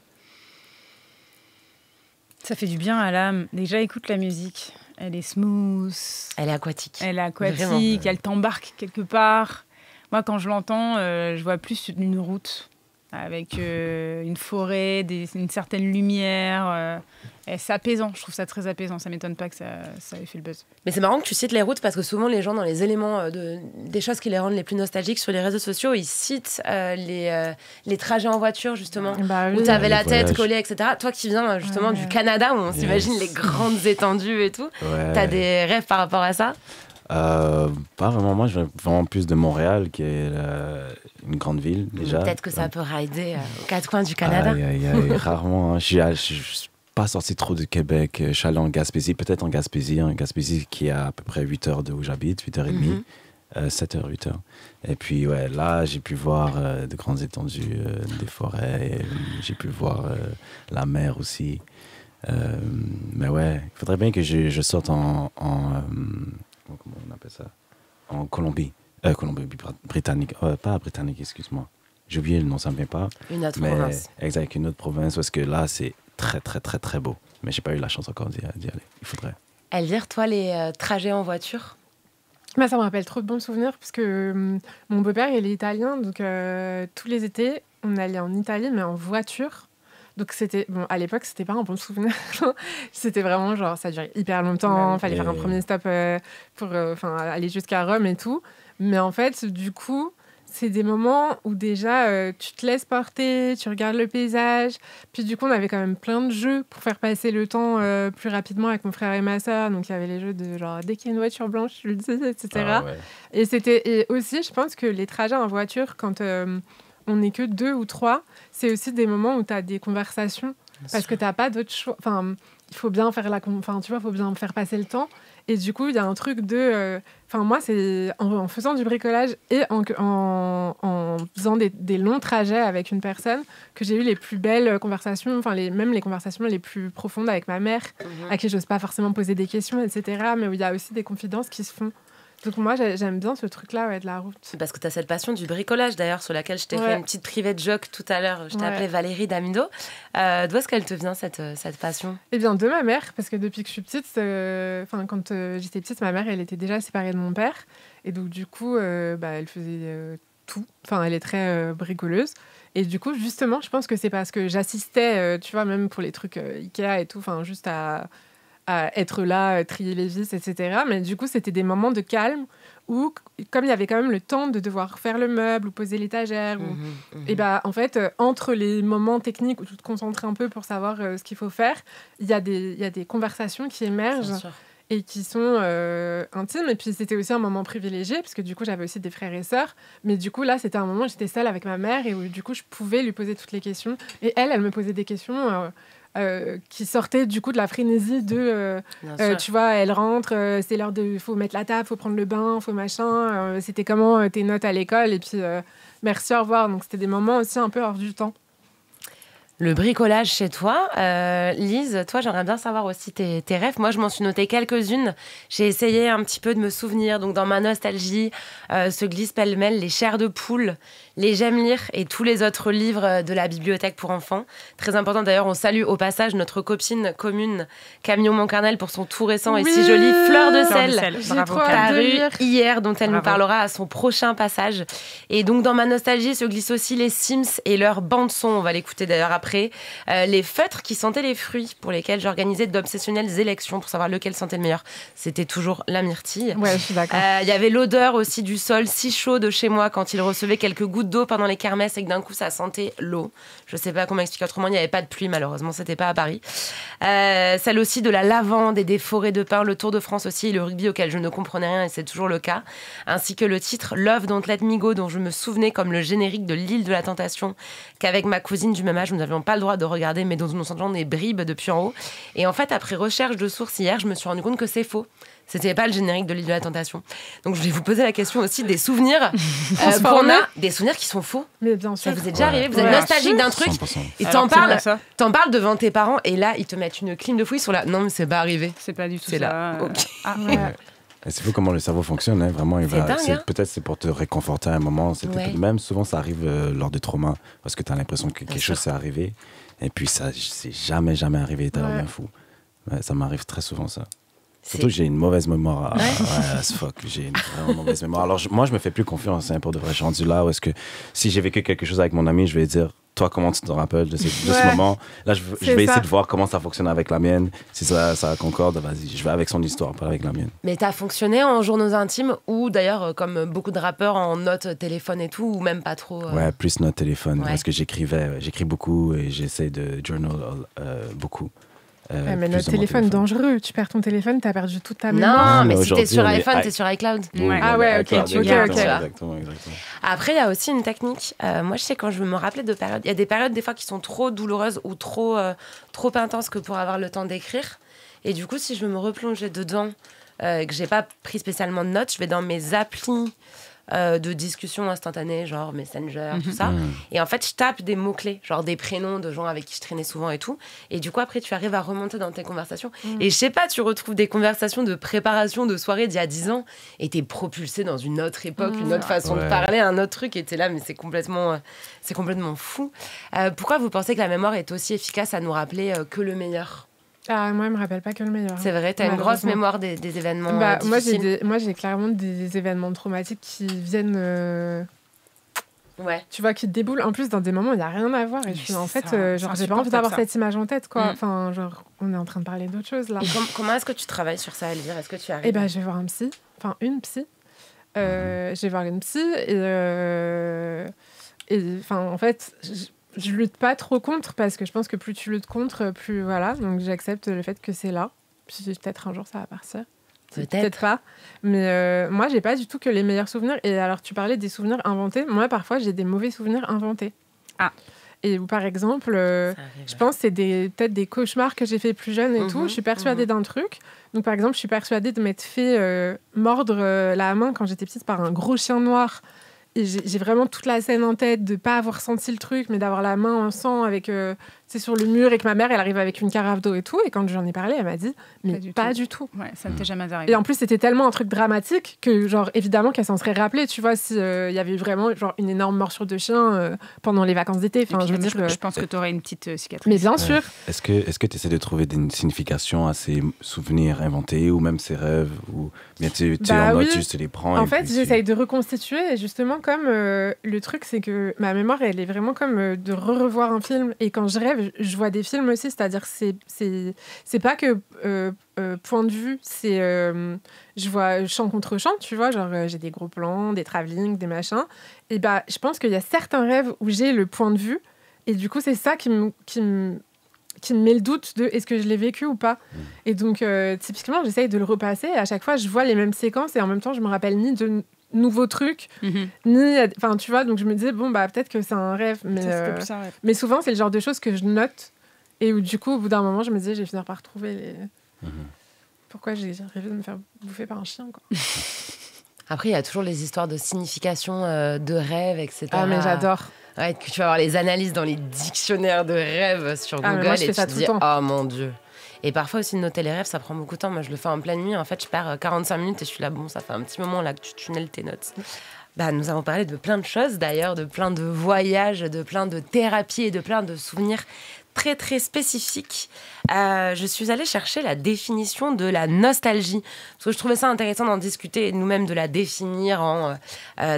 Ça fait du bien à l'âme. Déjà, écoute la musique. Elle est smooth. Elle est aquatique. Elle est aquatique, elle t'embarque quelque part. Moi, quand je l'entends, je vois plus une route avec une forêt, une certaine lumière. C'est apaisant, je trouve ça très apaisant. Ça m'étonne pas que ça ait fait le buzz. Mais c'est marrant que tu cites les routes parce que souvent les gens, dans les éléments des choses qui les rendent les plus nostalgiques sur les réseaux sociaux, ils citent les trajets en voiture justement, où tu avais la tête collée, etc. Toi qui viens justement du Canada où on s'imagine les grandes étendues et tout, t'as des rêves par rapport à ça? Pas vraiment. Moi, je viens vraiment plus de Montréal, qui est une grande ville déjà. Peut-être que ça peut rider aux quatre coins du Canada. Rarement. Hein. Je suis pas sorti trop de Québec. Je suis allé en Gaspésie, peut-être en Gaspésie qui est à peu près 8 heures de où j'habite, 8h30, 7h, 8h. Et puis, là, j'ai pu voir de grandes étendues, des forêts. J'ai pu voir la mer aussi. Mais il faudrait bien que je sorte en comment on appelle ça? En Colombie-Britannique. Pas britannique, excuse-moi. J'ai oublié le nom, ça ne me vient pas. Une autre province. Exact, une autre province, parce que là, c'est très, très, très, très beau. Mais je n'ai pas eu la chance encore d'y aller. Il faudrait. Elvire, toi, les trajets en voiture? Ça me rappelle trop de bons souvenirs, parce que mon beau-père, il est italien, donc tous les étés, on allait en Italie, mais en voiture. Donc à l'époque, c'était pas un bon souvenir. C'était vraiment genre, ça durait hyper longtemps, fallait faire un premier stop pour aller jusqu'à Rome et tout. Mais en fait, du coup, c'est des moments où déjà, tu te laisses porter, tu regardes le paysage. Puis du coup, on avait quand même plein de jeux pour faire passer le temps plus rapidement avec mon frère et ma sœur. Donc il y avait les jeux de genre, dès qu'il y a une voiture blanche, je le dis, etc. Et aussi, je pense que les trajets en voiture, quand on n'est que 2 ou 3, c'est aussi des moments où tu as des conversations parce que tu n'as pas d'autre choix. Enfin, il faut bien faire faut bien faire passer le temps. Et du coup, il y a un truc de... moi, c'est en faisant du bricolage et en faisant des longs trajets avec une personne que j'ai eu les plus belles conversations, même les conversations les plus profondes avec ma mère, à qui je n'ose pas forcément poser des questions, etc. Mais où il y a aussi des confidences qui se font. Donc moi, j'aime bien ce truc-là de la route. C'est parce que tu as cette passion du bricolage, d'ailleurs, sur laquelle je t'ai fait une petite private joke tout à l'heure. Je t'ai appelée Valérie Damido. D'où est-ce qu'elle te vient, cette passion? Eh bien, de ma mère, parce que depuis que je suis petite, quand j'étais petite, ma mère, elle était déjà séparée de mon père. Et donc, du coup, elle faisait tout. Enfin, elle est très bricoleuse. Et du coup, justement, je pense que c'est parce que j'assistais, tu vois, même pour les trucs Ikea et tout, juste à être là, trier les vis, etc. Mais du coup, c'était des moments de calme où, comme il y avait quand même le temps de devoir faire le meuble ou poser l'étagère, et en fait, entre les moments techniques où tu te concentres un peu pour savoir ce qu'il faut faire, il y a des conversations qui émergent et qui sont intimes. Et puis, c'était aussi un moment privilégié, parce que du coup, j'avais aussi des frères et sœurs. Mais du coup, là, c'était un moment où j'étais seule avec ma mère et où, du coup, je pouvais lui poser toutes les questions. Et elle me posait des questions... qui sortait du coup de la frénésie de tu vois, elle rentre, c'est l'heure de, faut mettre la table, faut prendre le bain, faut machin, c'était comment tes notes à l'école, et puis merci, au revoir. Donc c'était des moments aussi un peu hors du temps. Le bricolage chez toi, Lise, toi, j'aimerais bien savoir aussi tes rêves. Moi, je m'en suis noté quelques-unes. J'ai essayé un petit peu de me souvenir. Donc, dans ma nostalgie, se glissent pêle-mêle les chairs de poule, les J'aime lire et tous les autres livres de la bibliothèque pour enfants. Très important, d'ailleurs, on salue au passage notre copine commune Camille Moncarnel pour son tout récent et si joli Fleur de sel, paru hier, dont elle nous parlera à son prochain passage. Et donc, dans ma nostalgie, se glissent aussi les Sims et leur bande-son. On va l'écouter d'ailleurs après. Les feutres qui sentaient les fruits, pour lesquels j'organisais d'obsessionnelles élections pour savoir lequel sentait le meilleur. C'était toujours la myrtille. Ouais, je suis d'accord. Il y avait l'odeur aussi du sol si chaud de chez moi quand il recevait quelques gouttes d'eau pendant les kermesses et que d'un coup ça sentait l'eau. Je sais pas comment expliquer autrement, il n'y avait pas de pluie malheureusement, c'était pas à Paris. Celle aussi de la lavande et des forêts de pins, le Tour de France aussi et le rugby auquel je ne comprenais rien et c'est toujours le cas, ainsi que le titre Love Don't Let Me Go dont je me souvenais comme le générique de l'île de la Tentation qu'avec ma cousine du même âge nous n'avions pas le droit de regarder mais dont nous sentions des bribes depuis en haut. Et en fait après recherche de sources hier je me suis rendu compte que c'est faux. C'était pas le générique de l'île de la Tentation. Donc je voulais vous poser la question aussi des souvenirs qu'on a, des souvenirs qui sont faux. Mais bien sûr. Ça vous est déjà arrivé, vous êtes nostalgique d'un truc 100%. Et t'en parles devant tes parents et là ils te mettent une clim de fouille sur la... Non mais c'est pas arrivé. C'est pas du tout c'est ça. Là. Okay. C'est fou comment le cerveau fonctionne, hein. Vraiment. Peut-être c'est pour te réconforter à un moment. Même souvent ça arrive lors de traumas parce que t'as l'impression que quelque chose s'est arrivé et puis ça c'est jamais arrivé. T'as l'air bien fou. Ça m'arrive très souvent ça. Surtout que j'ai une mauvaise mémoire. As fuck. J'ai une vraiment mauvaise mémoire. Alors, moi, je me fais plus confiance, pour de vrai. Je suis rendu là où est-ce que si j'ai vécu quelque chose avec mon ami, je vais dire, toi, comment tu te rappelles de ce moment? Là, je vais essayer de voir comment ça fonctionne avec la mienne. Si ça concorde, vas-y, je vais avec son histoire, pas avec la mienne. Mais t'as fonctionné en journaux intimes ou d'ailleurs, comme beaucoup de rappeurs, en notes téléphone et tout, ou même pas trop Ouais, plus notes téléphone, parce que j'écris beaucoup et j'essaie de journal beaucoup. Mais notre téléphone dangereux. Tu perds ton téléphone, t'as perdu toute ta mémoire. Non, mais si t'es sur iPhone, t'es sur iCloud. Oui, ah ouais, ok. Exactement. Après, il y a aussi une technique. Moi, je sais quand je me rappelais de périodes, il y a des périodes des fois qui sont trop douloureuses ou trop intenses que pour avoir le temps d'écrire. Et du coup, si je veux me replonger dedans, que j'ai pas pris spécialement de notes, je vais dans mes applis de discussion instantanée, genre Messenger, tout ça. Et en fait, je tape des mots-clés, genre des prénoms de gens avec qui je traînais souvent et tout. Et du coup, après, tu arrives à remonter dans tes conversations. Et je sais pas, tu retrouves des conversations de préparation de soirée d'il y a 10 ans et t'es propulsé dans une autre époque, une autre façon de parler, un autre truc. Et t'es là, mais c'est complètement fou. Pourquoi vous pensez que la mémoire est aussi efficace à nous rappeler que le meilleur ? Ah, moi, elle me rappelle pas que le meilleur. C'est vrai, t'as une grosse mémoire des événements difficiles. Moi, j'ai clairement des événements traumatiques qui viennent... Ouais. Tu vois, qui te déboulent. En plus, dans des moments où il n'y a rien à voir. Et je suis en fait, j'ai pas envie d'avoir cette image en tête, quoi. Enfin, genre, on est en train de parler d'autre chose, là. Et comment est-ce que tu travailles sur ça, Elvire ? Est-ce que tu arrives ? Eh ben, je vais voir un psy. Enfin, une psy. Je vais voir une psy et enfin, en fait... Je lutte pas trop contre parce que je pense que plus tu luttes contre, plus voilà. Donc j'accepte le fait que c'est là. Puis peut-être un jour ça va partir. Peut-être pas. Mais moi j'ai pas du tout que les meilleurs souvenirs. Et alors tu parlais des souvenirs inventés. Moi parfois j'ai des mauvais souvenirs inventés. Ah. Et où par exemple, je pense que c'est peut-être des cauchemars que j'ai fait plus jeune et tout. Je suis persuadée d'un truc. Donc par exemple je suis persuadée de m'être fait mordre la main quand j'étais petite par un gros chien noir. Et j'ai vraiment toute la scène en tête de pas avoir senti le truc, mais d'avoir la main en sang avec, sur le mur et que ma mère, elle arrive avec une carafe d'eau et tout. Et quand j'en ai parlé, elle m'a dit, mais pas du tout. Ouais, ça ne t'est jamais arrivé. Et en plus, c'était tellement un truc dramatique que, genre, évidemment, qu'elle s'en serait rappelée, tu vois, s'il y avait vraiment, genre, une énorme morsure de chien pendant les vacances d'été. Enfin, je veux dire, je pense que tu aurais une petite cicatrice. Mais bien sûr. Est-ce que tu essaies de trouver des significations à ces souvenirs inventés ou même ces rêves ou bien tu en mode juste les prends. En fait, j'essaye de reconstituer et justement, comme le truc, c'est que ma mémoire, elle est vraiment comme de revoir un film. Et quand je rêve, je vois des films aussi, c'est-à-dire c'est pas que point de vue, c'est je vois champ contre champ, tu vois, genre j'ai des gros plans, des travelling, des machins. Et bah, je pense qu'il y a certains rêves où j'ai le point de vue et du coup, c'est ça qui me met le doute de est-ce que je l'ai vécu ou pas. Et donc, typiquement, j'essaye de le repasser et à chaque fois, je vois les mêmes séquences et en même temps, je me rappelle ni de nouveaux trucs, ni... Enfin, tu vois, donc je me disais, bon, bah, peut-être que c'est un rêve. Mais souvent, c'est le genre de choses que je note et où, du coup, au bout d'un moment, je me disais, je vais finir par retrouver les... Pourquoi j'ai rêvé de me faire bouffer par un chien, quoi. Après, il y a toujours les histoires de signification de rêves, etc. Ah, mais j'adore. Ouais, que tu vas avoir les analyses dans les dictionnaires de rêves sur Google moi, et tu te dis, oh mon Dieu. Et parfois aussi de noter les rêves, ça prend beaucoup de temps. Moi, je le fais en pleine nuit. En fait, je perds 45 minutes et je suis là, bon, ça fait un petit moment là que tu tunnelles tes notes. Bah, nous avons parlé de plein de choses d'ailleurs, de plein de voyages, de plein de thérapies et de plein de souvenirs très très spécifique. Je suis allée chercher la définition de la nostalgie parce que je trouvais ça intéressant d'en discuter et nous-mêmes de la définir en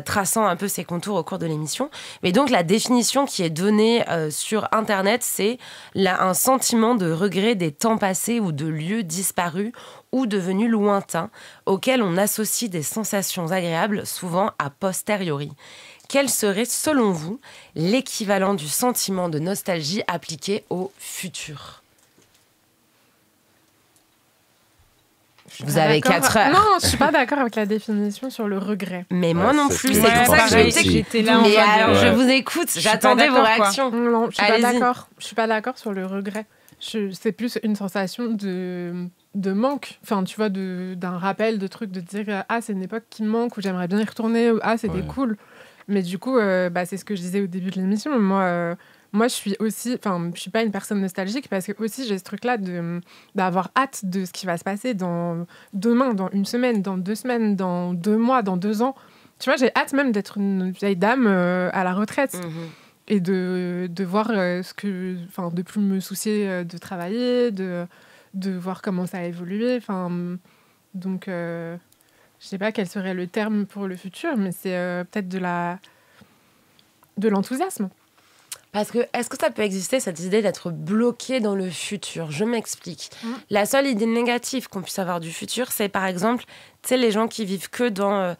traçant un peu ses contours au cours de l'émission. Mais donc la définition qui est donnée sur Internet, c'est un sentiment de regret des temps passés ou de lieux disparus ou devenus lointains auxquels on associe des sensations agréables, souvent a posteriori. Quel serait, selon vous, l'équivalent du sentiment de nostalgie appliqué au futur ? Vous avez 4 heures. Non, je suis pas d'accord avec la définition sur le regret. Mais moi non plus, c'est pour ça que j'étais là. Mais je vous écoute, j'attendais vos réactions. Non, je suis pas d'accord. Je suis pas d'accord sur le regret. C'est plus une sensation de manque, enfin tu vois, d'un rappel de trucs, de dire ah c'est une époque qui me manque ou j'aimerais bien y retourner, ou ah c'était cool. Mais du coup, c'est ce que je disais au début de l'émission. Moi, je suis aussi... Enfin, je suis pas une personne nostalgique parce que aussi j'ai ce truc-là d'avoir hâte de ce qui va se passer demain, dans une semaine, dans 2 semaines, dans 2 mois, dans 2 ans. Tu vois, j'ai hâte même d'être une vieille dame à la retraite. Et de voir de plus me soucier de travailler, de de voir comment ça a évolué. Enfin, donc, je sais pas quel serait le terme pour le futur, mais c'est peut-être de l'enthousiasme. Parce que, est-ce que ça peut exister, cette idée d'être bloqué dans le futur ? Je m'explique. La seule idée négative qu'on puisse avoir du futur, c'est par exemple, tu sais, les gens qui vivent que dans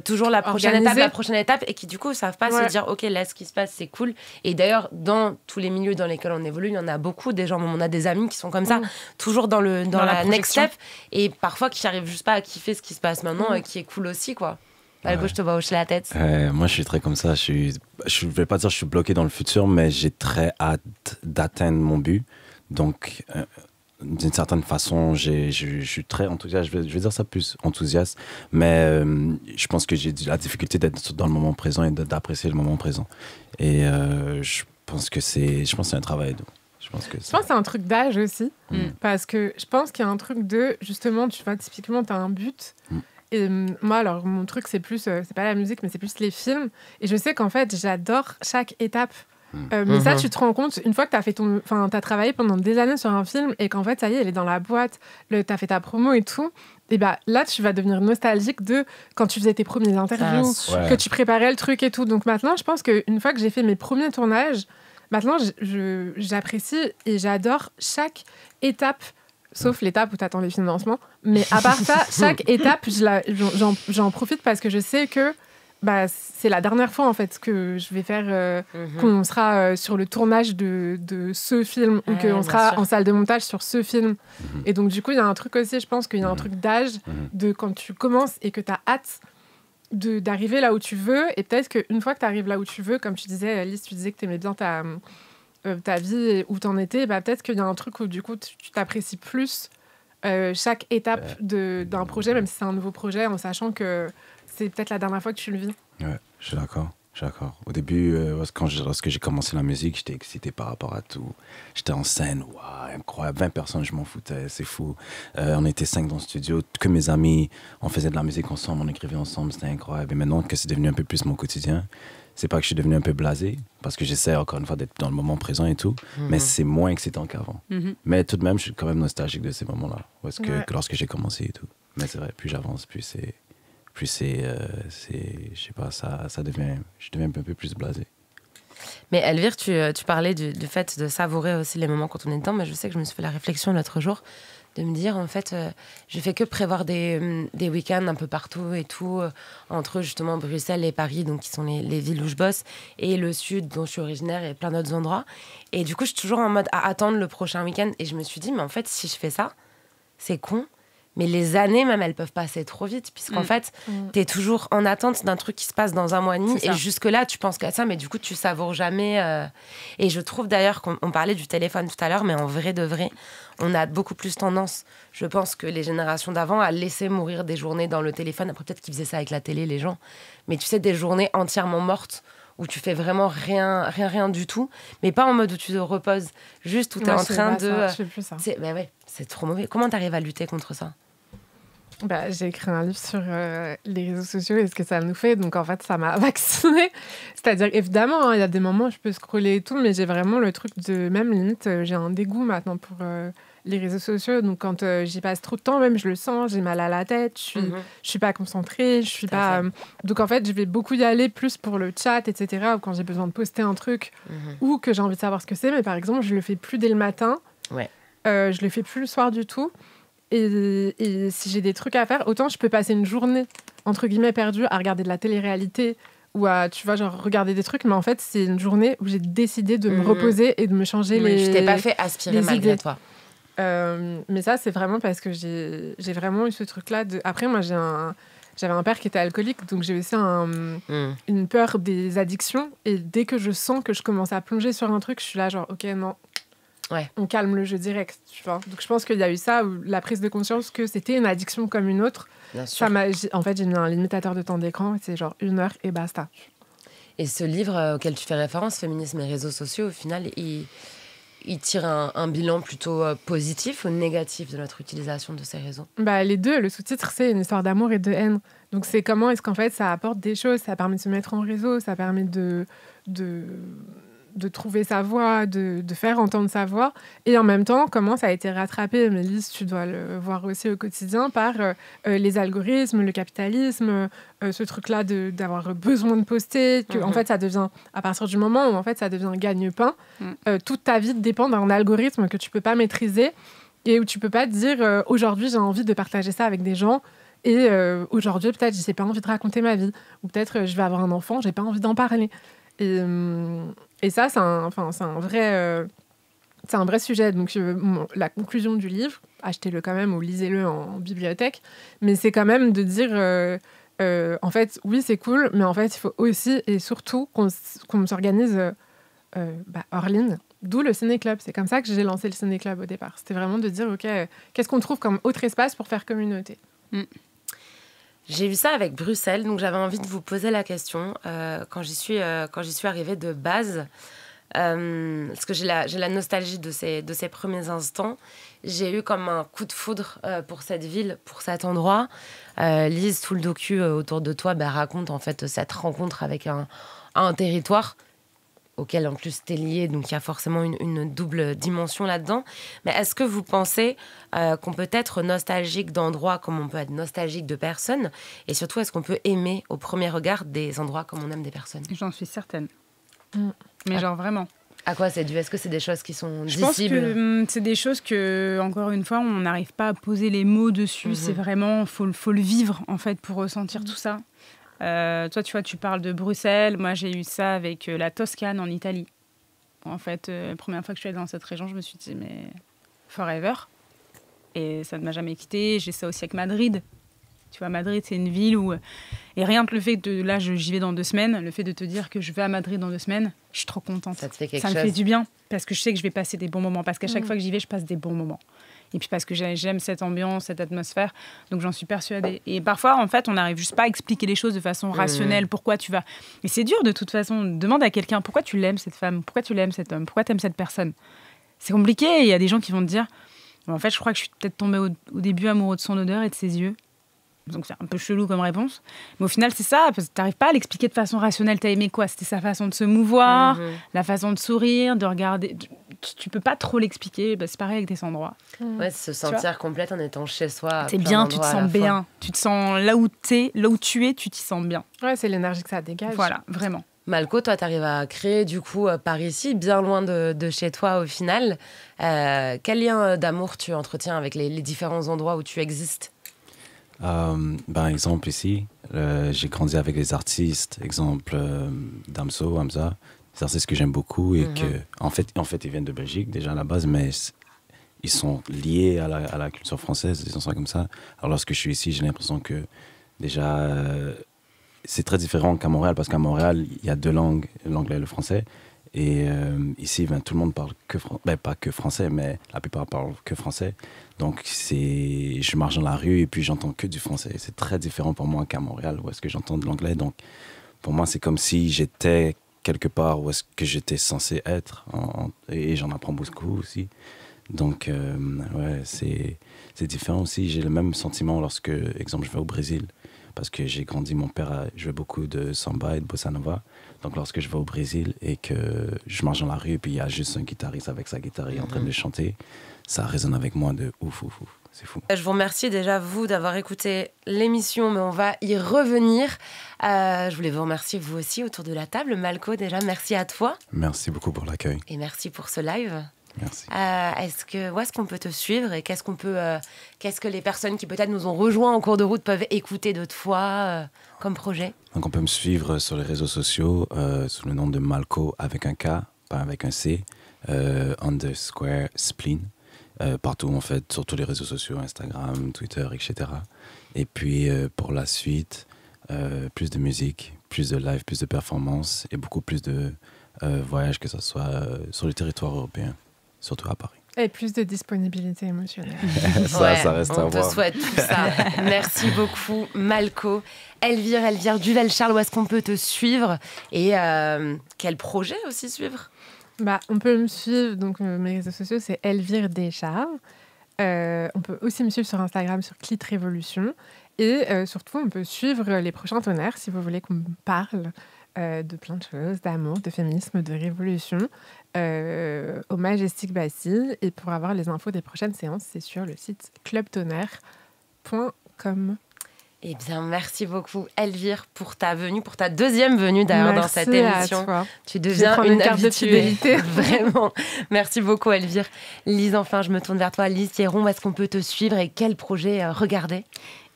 toujours la prochaine étape, et qui du coup ne savent pas se dire, ok, là, ce qui se passe, c'est cool. Et d'ailleurs, dans tous les milieux dans lesquels on évolue, il y en a beaucoup, des gens, on a des amis qui sont comme ça, toujours dans la next step, et parfois qui n'arrivent juste pas à kiffer ce qui se passe maintenant, et qui est cool aussi, quoi. Je te vois hocher la tête. Moi, je suis très comme ça. Je vais pas dire que je suis bloqué dans le futur, mais j'ai très hâte d'atteindre mon but. Donc, d'une certaine façon, je suis très enthousiaste. Je vais dire ça plus enthousiaste, mais je pense que j'ai la difficulté d'être dans le moment présent et d'apprécier le moment présent. Et je pense que c'est un travail. Je pense que c'est un truc d'âge aussi, parce que je pense qu'il y a un truc de, justement, tu vois, typiquement, tu as un but. Et moi, alors, mon truc, c'est plus, c'est pas la musique, mais c'est plus les films. Et je sais qu'en fait, j'adore chaque étape. Mais ça, tu te rends compte, une fois que t'as travaillé pendant des années sur un film et qu'en fait, ça y est, elle est dans la boîte, t'as fait ta promo et tout, et bah là, tu vas devenir nostalgique de quand tu faisais tes premières interviews, que tu préparais le truc et tout. Donc maintenant, je pense qu'une fois que j'ai fait mes premiers tournages, maintenant, j'apprécie et j'adore chaque étape. Sauf l'étape où tu attends les financements. Mais à part ça, chaque étape, j'en profite parce que je sais que c'est la dernière fois en fait, que je vais faire, qu'on sera sur le tournage de ce film ou qu'on sera en salle de montage sur ce film. Et donc, du coup, il y a un truc aussi, je pense qu'il y a un truc d'âge de quand tu commences et que tu as hâte d'arriver là où tu veux. Et peut-être qu'une fois que tu arrives là où tu veux, comme tu disais, Alice, tu disais que tu aimais bien ta vie et où t'en étais, peut-être qu'il y a un truc où du coup tu t'apprécies plus chaque étape d'un projet, même si c'est un nouveau projet, en sachant que c'est peut-être la dernière fois que tu le vis. Ouais, je suis d'accord. Au début, lorsque j'ai commencé la musique, j'étais excité par rapport à tout. J'étais en scène, waouh, incroyable, 20 personnes, je m'en foutais, c'est fou. On était 5 dans le studio, que mes amis, on faisait de la musique ensemble, on écrivait ensemble, c'était incroyable. Et maintenant que c'est devenu un peu plus mon quotidien, c'est pas que je suis devenu un peu blasé, parce que j'essaie encore une fois d'être dans le moment présent et tout, mais c'est moins excitant qu'avant. Mais tout de même, je suis quand même nostalgique de ces moments-là, que lorsque j'ai commencé et tout. Mais c'est vrai, plus j'avance, plus c'est je sais pas, je deviens un peu plus blasé. Mais Elvire, tu parlais du fait de savourer aussi les moments quand on est dedans, mais je sais que je me suis fait la réflexion l'autre jour de me dire, en fait, je fais que prévoir des week-ends un peu partout et tout, entre justement Bruxelles et Paris, donc qui sont les villes où je bosse, et le sud dont je suis originaire et plein d'autres endroits. Et du coup, je suis toujours en mode à attendre le prochain week-end. Et je me suis dit, mais en fait, si je fais ça, c'est con. Mais les années, même, elles peuvent passer trop vite, puisqu'en fait, t'es toujours en attente d'un truc qui se passe dans un mois et demi. Et jusque-là, tu penses qu'à ça, mais du coup, tu savoures jamais. Et je trouve d'ailleurs qu'on parlait du téléphone tout à l'heure, mais en vrai de vrai, on a beaucoup plus tendance, je pense, que les générations d'avant à laisser mourir des journées dans le téléphone. Après, peut-être qu'ils faisaient ça avec la télé, les gens. Mais tu sais, des journées entièrement mortes, où tu fais vraiment rien du tout, mais pas en mode où tu te reposes, juste où t'es en train de... Je fais plus ça. C'est trop mauvais. Comment t'arrives à lutter contre ça ? J'ai écrit un livre sur les réseaux sociaux et ce que ça nous fait. Donc, en fait, ça m'a vaccinée. C'est-à-dire, évidemment, il y a des moments où je peux scroller et tout, mais j'ai vraiment le truc de... Même limite, j'ai un dégoût maintenant pour les réseaux sociaux. Donc, quand j'y passe trop de temps, même, je le sens, j'ai mal à la tête, je suis pas concentrée, je suis pas... Donc, en fait, je vais beaucoup y aller plus pour le chat, etc., ou quand j'ai besoin de poster un truc, ou que j'ai envie de savoir ce que c'est. Mais par exemple, je le fais plus dès le matin. Je le fais plus le soir du tout. Et si j'ai des trucs à faire, autant je peux passer une journée, entre guillemets, perdue à regarder de la télé-réalité ou à, tu vois, genre regarder des trucs, mais en fait, c'est une journée où j'ai décidé de me reposer et de me changer les idées. Je t'ai pas fait aspirer malgré toi. Mais ça, c'est vraiment parce que j'ai vraiment eu ce truc-là. Après, moi, j'avais un père qui était alcoolique, donc j'ai aussi une peur des addictions. Et dès que je sens que je commence à plonger sur un truc, je suis là genre, ok, non. On calme le jeu direct, tu vois. Donc je pense qu'il y a eu ça, où la prise de conscience que c'était une addiction comme une autre. En fait, j'ai mis un limitateur de temps d'écran, c'est genre 1 heure et basta. Et ce livre auquel tu fais référence, Féminisme et réseaux sociaux, au final, il tire un bilan plutôt positif ou négatif de notre utilisation de ces réseaux ? Les deux. Le sous-titre, c'est une histoire d'amour et de haine. Donc c'est comment est-ce qu'en fait ça apporte des choses, ça permet de se mettre en réseau, ça permet de trouver sa voix, de faire entendre sa voix, et en même temps, comment ça a été rattrapé, Mélisse, tu dois le voir aussi au quotidien, par les algorithmes, le capitalisme, ce truc-là d'avoir besoin de poster, que en fait, ça devient, à partir du moment où en fait, ça devient gagne-pain, toute ta vie dépend d'un algorithme que tu peux pas maîtriser, et où tu peux pas te dire aujourd'hui, j'ai envie de partager ça avec des gens, et aujourd'hui, peut-être, j'ai pas envie de raconter ma vie, ou peut-être, je vais avoir un enfant, j'ai pas envie d'en parler. Et ça, c'est un vrai sujet. Donc, la conclusion du livre, achetez-le quand même ou lisez-le en bibliothèque, mais c'est quand même de dire, en fait, oui, c'est cool, mais en fait, il faut aussi et surtout qu'on s'organise hors ligne. D'où le ciné-club. C'est comme ça que j'ai lancé le ciné-club au départ. C'était vraiment de dire, OK, qu'est-ce qu'on trouve comme autre espace pour faire communauté ? J'ai vu ça avec Bruxelles, donc j'avais envie de vous poser la question quand j'y suis arrivée de base, parce que j'ai la nostalgie de ces premiers instants. J'ai eu comme un coup de foudre pour cette ville, pour cet endroit. Lise, tout le docu autour de toi raconte en fait cette rencontre avec un territoire auquel en plus t'es lié, donc il y a forcément une double dimension là-dedans. Mais est-ce que vous pensez qu'on peut être nostalgique d'endroits comme on peut être nostalgique de personnes ? Et surtout, est-ce qu'on peut aimer au premier regard des endroits comme on aime des personnes ? J'en suis certaine. Mais genre vraiment. À quoi c'est dû ? Est-ce que c'est des choses qui sont dissibles ? Je pense que c'est des choses que, encore une fois, on n'arrive pas à poser les mots dessus. C'est vraiment, faut le vivre en fait pour ressentir tout ça. Toi, tu vois, tu parles de Bruxelles. Moi, j'ai eu ça avec la Toscane en Italie. En fait, la première fois que je suis allée dans cette région, je me suis dit, mais forever. Et ça ne m'a jamais quittée. J'ai ça aussi avec Madrid. Tu vois, Madrid, c'est une ville où... Et rien que le fait de... Là, j'y vais dans 2 semaines. Le fait de te dire que je vais à Madrid dans 2 semaines, je suis trop contente. Ça te fait quelque chose. Ça me fait du bien. Parce que je sais que je vais passer des bons moments. Parce qu'à chaque fois que j'y vais, je passe des bons moments. Et puis parce que j'aime cette ambiance, cette atmosphère. Donc j'en suis persuadée. Et parfois, en fait, on n'arrive juste pas à expliquer les choses de façon rationnelle. Pourquoi tu vas... Mais c'est dur de toute façon. Demande à quelqu'un, pourquoi tu l'aimes cette femme ? Pourquoi tu l'aimes cet homme ? Pourquoi tu aimes cette personne ? C'est compliqué. Il y a des gens qui vont te dire, en fait, je crois que je suis peut-être tombée au début amoureux de son odeur et de ses yeux. Donc c'est un peu chelou comme réponse. Mais au final, c'est ça, parce que tu n'arrives pas à l'expliquer de façon rationnelle. Tu as aimé quoi ? C'était sa façon de se mouvoir, la façon de sourire, de regarder. Tu peux pas trop l'expliquer. C'est pareil avec des endroits. Ouais, se sentir complète en étant chez soi. C'est bien, tu te sens bien. Tu te sens là où tu es, tu t'y sens bien. Ouais, c'est l'énergie que ça dégage. Voilà, vraiment. Malco, toi, tu arrives à créer du coup par ici, bien loin de chez toi au final. Quel lien d'amour tu entretiens avec les différents endroits où tu existes ? Exemple ici, j'ai grandi avec les artistes, exemple Damso, Hamza, des artistes que j'aime beaucoup et que en fait ils viennent de Belgique déjà à la base, mais ils sont liés à la culture française, disons ça comme ça. Alors lorsque je suis ici, j'ai l'impression que déjà c'est très différent qu'à Montréal, parce qu'à Montréal il y a 2 langues, l'anglais et le français. Et ici, tout le monde parle que pas que français, mais la plupart parlent que français. Donc, je marche dans la rue et puis j'entends que du français. C'est très différent pour moi qu'à Montréal, où est-ce que j'entends de l'anglais. Donc, pour moi, c'est comme si j'étais quelque part où est-ce que j'étais censé être. Et j'en apprends beaucoup aussi. Donc, ouais, c'est différent aussi. J'ai le même sentiment lorsque, exemple, je vais au Brésil. Parce que j'ai grandi, mon père jouait beaucoup de samba et de bossa nova. Donc lorsque je vais au Brésil et que je marche dans la rue et puis il y a juste un guitariste avec sa guitare en train de chanter, ça résonne avec moi de ouf. C'est fou. Je vous remercie déjà, vous, d'avoir écouté l'émission, mais on va y revenir. Je voulais vous remercier, vous aussi, autour de la table. Malco, déjà, merci à toi. Merci beaucoup pour l'accueil. Et merci pour ce live. Merci. Où est-ce qu'on peut te suivre et qu'est-ce que les personnes qui peut-être nous ont rejoints en cours de route peuvent écouter de toi comme projet ? Donc on peut me suivre sur les réseaux sociaux sous le nom de Malco avec un K, pas avec un C, _ spleen. Partout en fait, sur tous les réseaux sociaux, Instagram, Twitter, etc. Et puis pour la suite, plus de musique, plus de live, plus de performances et beaucoup plus de voyages, que ce soit sur le territoire européen. Surtout à Paris. Et plus de disponibilité émotionnelle. Ça reste à voir. On te souhaite tout ça. Merci beaucoup, Malco. Elvire Duvel-Charles, où est-ce qu'on peut te suivre ? Et quel projet aussi suivre ? On peut me suivre, donc mes réseaux sociaux, c'est Elvire Descharles. On peut aussi me suivre sur Instagram, sur Clit Révolution. Et surtout, on peut suivre les prochains tonnerres, si vous voulez qu'on me parle. de plein de choses, d'amour, de féminisme, de révolution, au Majestic Bastille. Et pour avoir les infos des prochaines séances, c'est sur le site clubtonnerre.com. Eh bien, merci beaucoup, Elvire, pour ta venue, pour ta deuxième venue d'ailleurs dans cette émission. Tu deviens une carte de fidélité. Vraiment. Merci beaucoup, Elvire. Lise, enfin, je me tourne vers toi. Lise Thieron, où est-ce qu'on peut te suivre et quel projet regarder ?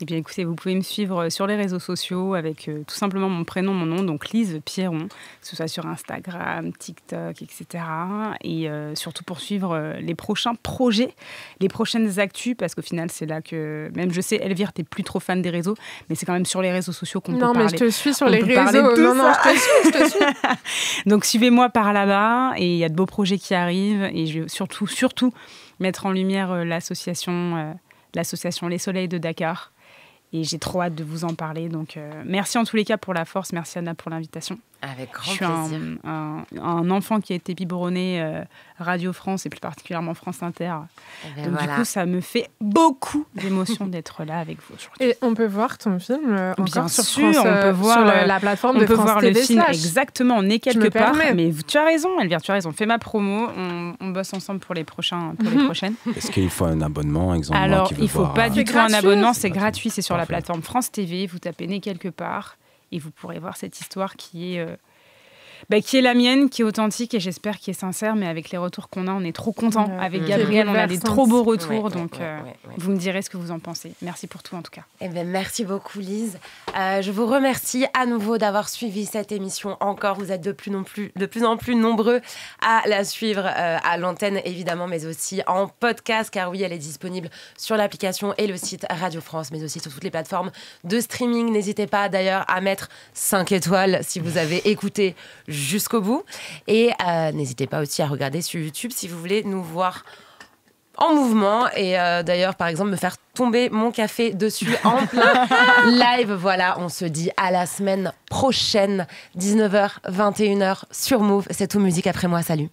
Eh bien, écoutez, vous pouvez me suivre sur les réseaux sociaux avec tout simplement mon prénom, mon nom, donc Lise Pierron, que ce soit sur Instagram, TikTok, etc. Et surtout pour suivre les prochains projets, les prochaines actus, parce qu'au final, c'est là que... Même je sais, Elvire, t'es plus trop fan des réseaux, mais c'est quand même sur les réseaux sociaux qu'on peut parler. Non, mais je te suis sur les réseaux. Non, je te suis. Donc, suivez-moi par là-bas, et il y a de beaux projets qui arrivent, et je vais surtout mettre en lumière l'association Les Soleils de Dakar. Et j'ai trop hâte de vous en parler. Donc, merci en tous les cas pour la force. Merci Anna pour l'invitation. Avec grand plaisir. Je suis un enfant qui a été biberonné Radio France et plus particulièrement France Inter. Donc du coup, ça me fait beaucoup d'émotion d'être là avec vous aujourd'hui. Et on peut voir ton film encore sur France, on peut voir sur la plateforme de France TV. On peut voir le film, exactement. On est quelque part. Mais tu as raison, Elvire, tu as raison. Fais ma promo. On bosse ensemble pour les prochaines. Est-ce qu'il faut un abonnement, exemple? Alors, il ne faut pas du tout un abonnement. C'est gratuit. C'est sur la plateforme France TV. Vous tapez Né quelque part. Et vous pourrez voir cette histoire qui est la mienne, qui est authentique et j'espère qui est sincère. Mais avec les retours qu'on a, on est trop contents. Avec Gabriel, on a des trop beaux retours. Vous me direz ce que vous en pensez. Merci pour tout, en tout cas. Eh bien, merci beaucoup, Lise. Je vous remercie à nouveau d'avoir suivi cette émission encore. Vous êtes de plus en plus nombreux à la suivre à l'antenne, évidemment, mais aussi en podcast, car oui, elle est disponible sur l'application et le site Radio France, mais aussi sur toutes les plateformes de streaming. N'hésitez pas, d'ailleurs, à mettre 5 étoiles si vous avez écouté jusqu'au bout. Et n'hésitez pas aussi à regarder sur YouTube si vous voulez nous voir en mouvement. Et d'ailleurs, par exemple, me faire tomber mon café dessus en plein live. Voilà, on se dit à la semaine prochaine, 19h, 21h sur Move. C'est tout musique après moi. Salut.